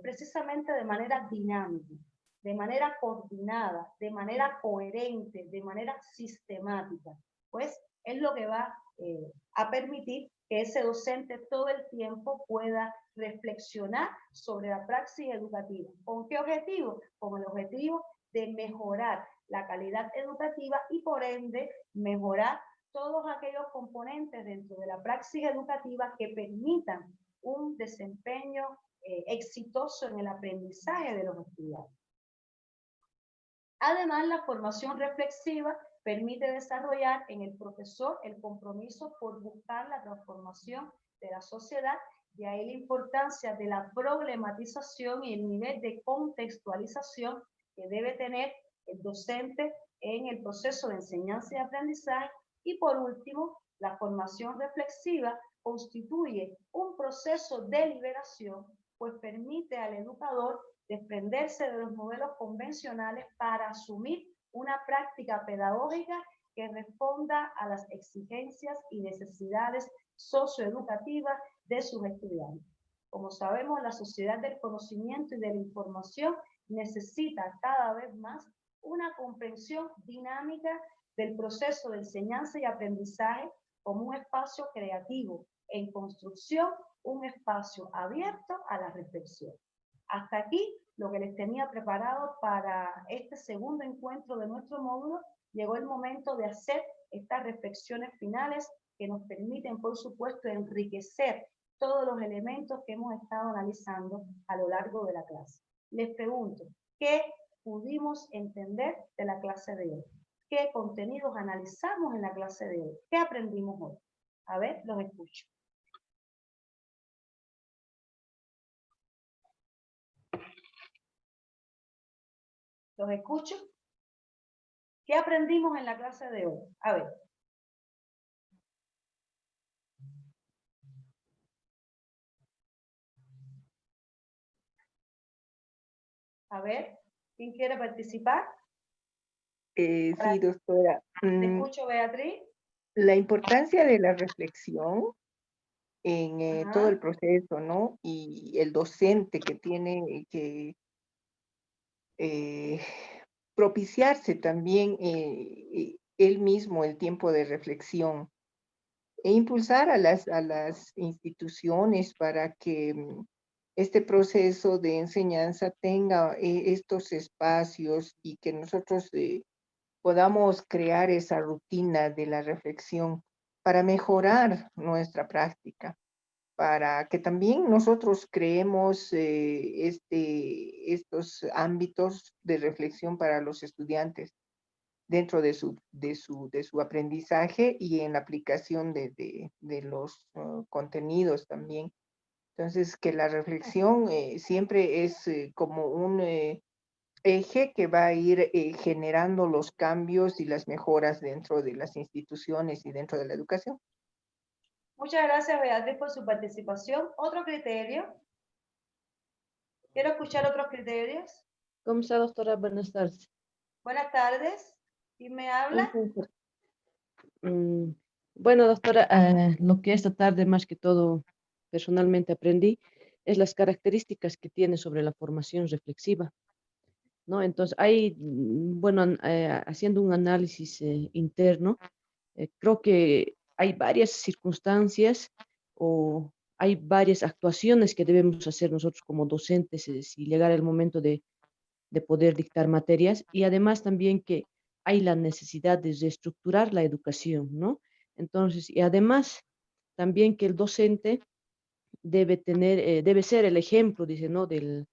precisamente de manera dinámica. de manera coordinada, de manera coherente, de manera sistemática, pues es lo que va a permitir que ese docente todo el tiempo pueda reflexionar sobre la praxis educativa. ¿Con qué objetivo? Con el objetivo de mejorar la calidad educativa y por ende mejorar todos aquellos componentes dentro de la praxis educativa que permitan un desempeño exitoso en el aprendizaje de los estudiantes. Además, la formación reflexiva permite desarrollar en el profesor el compromiso por buscar la transformación de la sociedad, de ahí la importancia de la problematización y el nivel de contextualización que debe tener el docente en el proceso de enseñanza y aprendizaje. Y por último, la formación reflexiva constituye un proceso de liberación, pues permite al educador desprenderse de los modelos convencionales para asumir una práctica pedagógica que responda a las exigencias y necesidades socioeducativas de sus estudiantes. Como sabemos, la sociedad del conocimiento y de la información necesita cada vez más una comprensión dinámica del proceso de enseñanza y aprendizaje como un espacio creativo en construcción, un espacio abierto a la reflexión. Hasta aquí lo que les tenía preparado para este segundo encuentro de nuestro módulo. Llegó el momento de hacer estas reflexiones finales que nos permiten, por supuesto, enriquecer todos los elementos que hemos estado analizando a lo largo de la clase. Les pregunto, ¿qué pudimos entender de la clase de hoy? ¿Qué contenidos analizamos en la clase de hoy? ¿Qué aprendimos hoy? A ver, los escucho. ¿Los escucho? ¿Qué aprendimos en la clase de hoy? A ver. A ver, ¿quién quiere participar? Sí, doctora. Te escucho, Beatriz. La importancia de la reflexión en todo el proceso, ¿no? Y el docente que tiene que propiciarse también él mismo el tiempo de reflexión e impulsar a las instituciones para que este proceso de enseñanza tenga estos espacios y que nosotros podamos crear esa rutina de la reflexión para mejorar nuestra práctica, para que también nosotros creemos estos ámbitos de reflexión para los estudiantes dentro de su aprendizaje y en la aplicación de los contenidos también. Entonces, que la reflexión siempre es como un eje que va a ir generando los cambios y las mejoras dentro de las instituciones y dentro de la educación. Muchas gracias, Beatriz, por su participación. ¿Otro criterio? Quiero escuchar otros criterios. ¿Cómo está, doctora? Buenas tardes. Buenas tardes. ¿Quién me habla? Bueno, doctora, lo que esta tarde más que todo personalmente aprendí es las características que tiene sobre la formación reflexiva, ¿no? Entonces, hay, bueno, haciendo un análisis interno, creo que hay varias circunstancias o hay varias actuaciones que debemos hacer nosotros como docentes si llegara el momento de poder dictar materias, y además también que hay la necesidad de reestructurar la educación, ¿no? Entonces, y además también que el docente debe tener, debe ser el ejemplo, dice, ¿no? De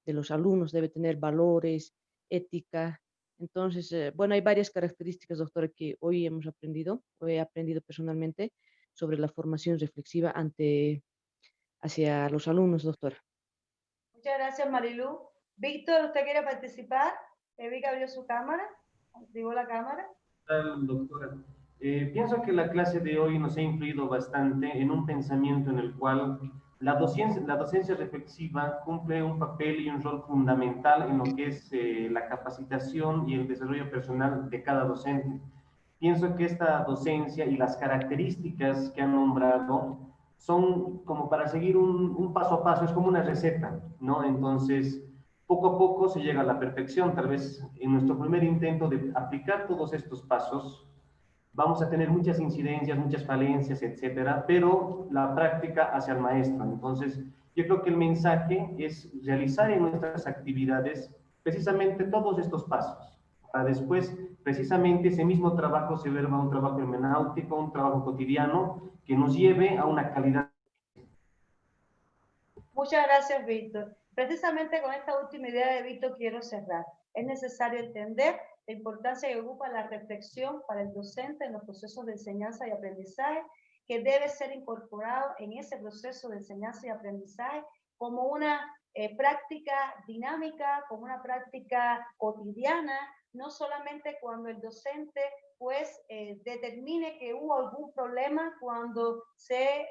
los alumnos, debe tener valores, ética. Entonces, bueno, hay varias características, doctora, que hoy hemos aprendido, hoy he aprendido personalmente sobre la formación reflexiva hacia los alumnos, doctora. Muchas gracias, Marilu. Víctor, ¿usted quiere participar? Vi que abrió su cámara. Activó la cámara. Doctora, pienso que la clase de hoy nos ha influido bastante en un pensamiento en el cual la docencia reflexiva cumple un papel y un rol fundamental en lo que es la capacitación y el desarrollo personal de cada docente. Pienso que esta docencia y las características que han nombrado son como para seguir un paso a paso, es como una receta, ¿no? Entonces, poco a poco se llega a la perfección. Tal vez en nuestro primer intento de aplicar todos estos pasos, vamos a tener muchas incidencias, muchas falencias, etcétera, pero la práctica hace al maestro. Entonces, yo creo que el mensaje es realizar en nuestras actividades precisamente todos estos pasos, para después, precisamente, ese mismo trabajo se vuelva un trabajo hermenéutico, un trabajo cotidiano, que nos lleve a una calidad. Muchas gracias, Víctor. Precisamente con esta última idea de Víctor quiero cerrar. Es necesario entender la importancia que ocupa la reflexión para el docente en los procesos de enseñanza y aprendizaje, que debe ser incorporado en ese proceso de enseñanza y aprendizaje como una práctica dinámica, como una práctica cotidiana, no solamente cuando el docente pues determine que hubo algún problema, cuando se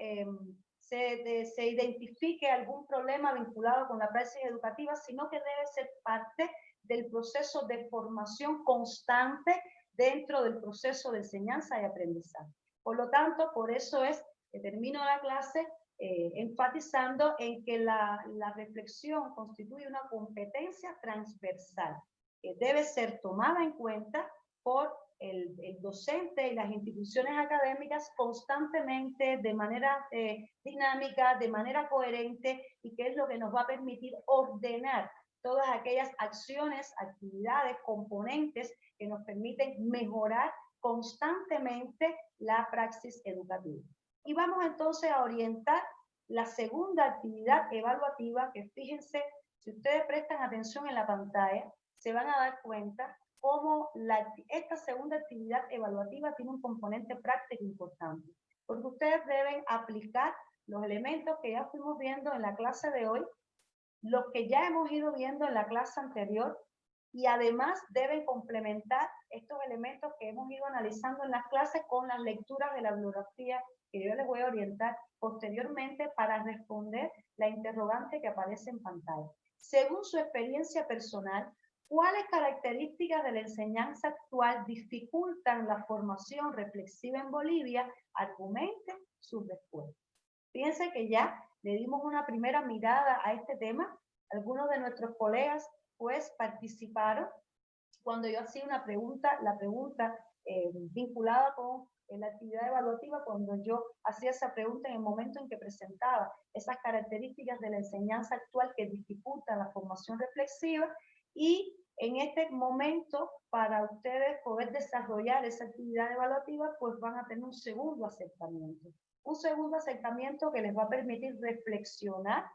identifique algún problema vinculado con la praxis educativa, sino que debe ser parte del proceso de formación constante dentro del proceso de enseñanza y aprendizaje. Por lo tanto, por eso es que termino la clase enfatizando en que la reflexión constituye una competencia transversal que debe ser tomada en cuenta por el docente y las instituciones académicas constantemente, de manera dinámica, de manera coherente, y que es lo que nos va a permitir ordenar todas aquellas acciones, actividades, componentes que nos permiten mejorar constantemente la praxis educativa. Y vamos entonces a orientar la segunda actividad evaluativa, que fíjense, si ustedes prestan atención en la pantalla, se van a dar cuenta cómo esta segunda actividad evaluativa tiene un componente práctico importante, porque ustedes deben aplicar los elementos que ya fuimos viendo en la clase de hoy, los que ya hemos ido viendo en la clase anterior, y además deben complementar estos elementos que hemos ido analizando en las clases con las lecturas de la bibliografía que yo les voy a orientar posteriormente para responder la interrogante que aparece en pantalla. Según su experiencia personal, ¿cuáles características de la enseñanza actual dificultan la formación reflexiva en Bolivia? Argumente sus respuestas. Fíjense que ya le dimos una primera mirada a este tema. Algunos de nuestros colegas pues participaron cuando yo hacía una pregunta, la pregunta vinculada con la actividad evaluativa, cuando yo hacía esa pregunta en el momento en que presentaba esas características de la enseñanza actual que dificultan la formación reflexiva, y en este momento, para ustedes poder desarrollar esa actividad evaluativa, pues van a tener un segundo acercamiento. Un segundo acercamiento que les va a permitir reflexionar,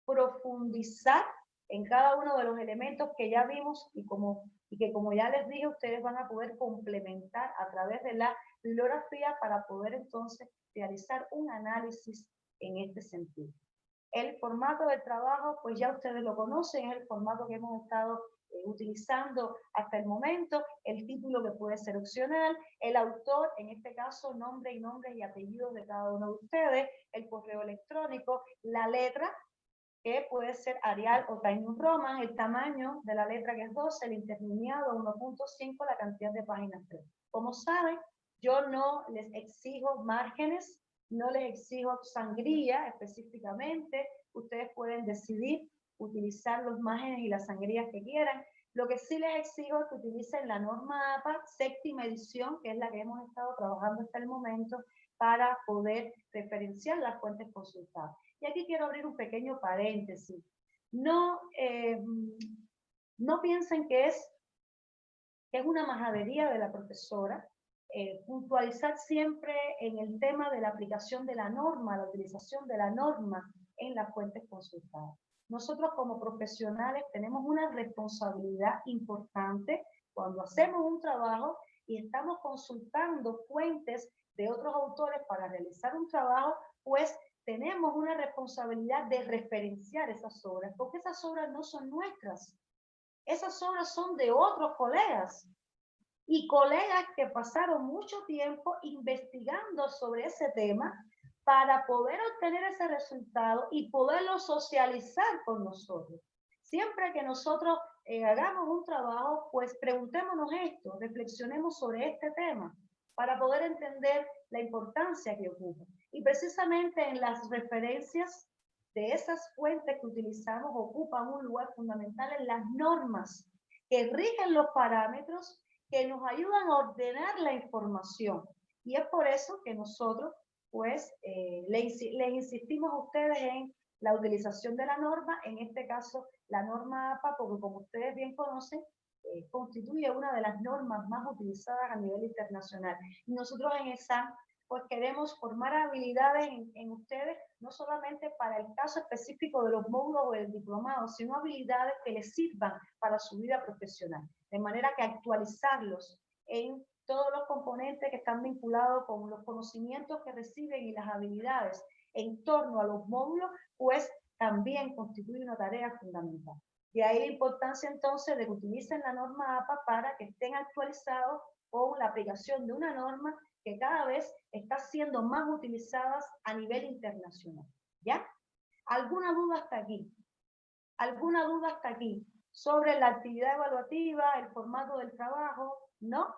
profundizar en cada uno de los elementos que ya vimos y que como ya les dije, ustedes van a poder complementar a través de la bibliografía para poder entonces realizar un análisis en este sentido. El formato de trabajo, pues ya ustedes lo conocen, es el formato que hemos estado utilizando hasta el momento, el título que puede ser opcional, el autor, en este caso nombre y apellidos de cada uno de ustedes, el correo electrónico, la letra, que puede ser Arial o Times New Roman, el tamaño de la letra que es 12, el interlineado 1.5, la cantidad de páginas 3. Como saben, yo no les exijo márgenes, no les exijo sangría específicamente, ustedes pueden decidir utilizar los márgenes y las sangrías que quieran. Lo que sí les exijo es que utilicen la norma APA, séptima edición, que es la que hemos estado trabajando hasta el momento, para poder referenciar las fuentes consultadas. Y aquí quiero abrir un pequeño paréntesis. No piensen que es una majadería de la profesora puntualizar siempre en el tema de la aplicación de la norma, la utilización de la norma en las fuentes consultadas. Nosotros como profesionales tenemos una responsabilidad importante cuando hacemos un trabajo y estamos consultando fuentes de otros autores para realizar un trabajo, pues tenemos una responsabilidad de referenciar esas obras, porque esas obras no son nuestras. Esas obras son de otros colegas y colegas que pasaron mucho tiempo investigando sobre ese tema para poder obtener ese resultado y poderlo socializar con nosotros. Siempre que nosotros hagamos un trabajo, pues preguntémonos esto, reflexionemos sobre este tema para poder entender la importancia que ocupa. Y precisamente en las referencias de esas fuentes que utilizamos ocupan un lugar fundamental en las normas que rigen los parámetros que nos ayudan a ordenar la información. Y es por eso que nosotros, pues, les insistimos a ustedes en la utilización de la norma, en este caso la norma APA, porque como ustedes bien conocen, constituye una de las normas más utilizadas a nivel internacional. Y nosotros en ESAN, pues queremos formar habilidades en ustedes, no solamente para el caso específico de los módulos o el diplomado, sino habilidades que les sirvan para su vida profesional. De manera que actualizarlos en todos los componentes que están vinculados con los conocimientos que reciben y las habilidades en torno a los módulos, pues también constituye una tarea fundamental. De ahí la importancia entonces de que utilicen la norma APA para que estén actualizados con la aplicación de una norma que cada vez está siendo más utilizada a nivel internacional. ¿Ya? ¿Alguna duda hasta aquí? ¿Alguna duda hasta aquí? Sobre la actividad evaluativa, el formato del trabajo, ¿no?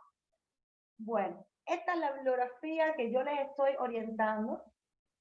Bueno, esta es la bibliografía que yo les estoy orientando.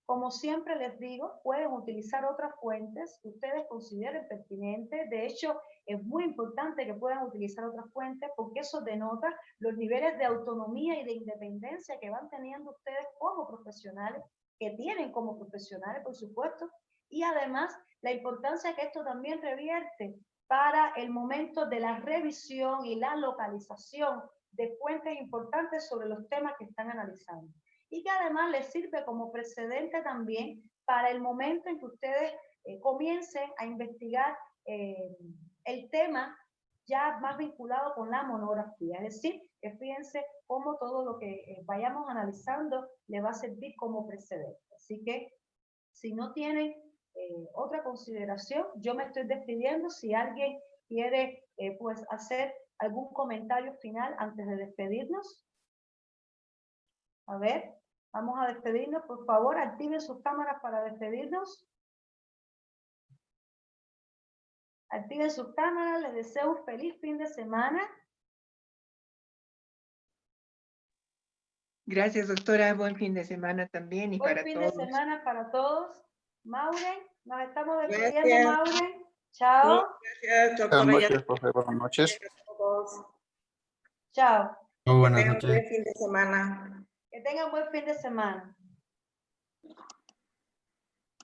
Como siempre les digo, pueden utilizar otras fuentes que ustedes consideren pertinentes. De hecho, es muy importante que puedan utilizar otras fuentes porque eso denota los niveles de autonomía y de independencia que van teniendo ustedes como profesionales, que tienen como profesionales, por supuesto, y además la importancia que esto también revierte para el momento de la revisión y la localización de fuentes importantes sobre los temas que están analizando. Y que además les sirve como precedente también para el momento en que ustedes comiencen a investigar el tema ya más vinculado con la monografía. Es decir, que fíjense cómo todo lo que vayamos analizando le va a servir como precedente. Así que si no tienen otra consideración, yo me estoy despidiendo. Si alguien quiere pues hacer algún comentario final antes de despedirnos. A ver, vamos a despedirnos. Por favor, activen sus cámaras para despedirnos. Activen sus cámaras. Les deseo un feliz fin de semana. Gracias, doctora. Buen fin de semana también y para todos. Buen fin de semana para todos. Mauren, nos estamos despidiendo, Mauren. Chao. Gracias, doctora. Buenas noches, profe. Buenas noches. Chao. Muy buenas Tengan noches. buen fin de semana. Que tengan buen fin de semana.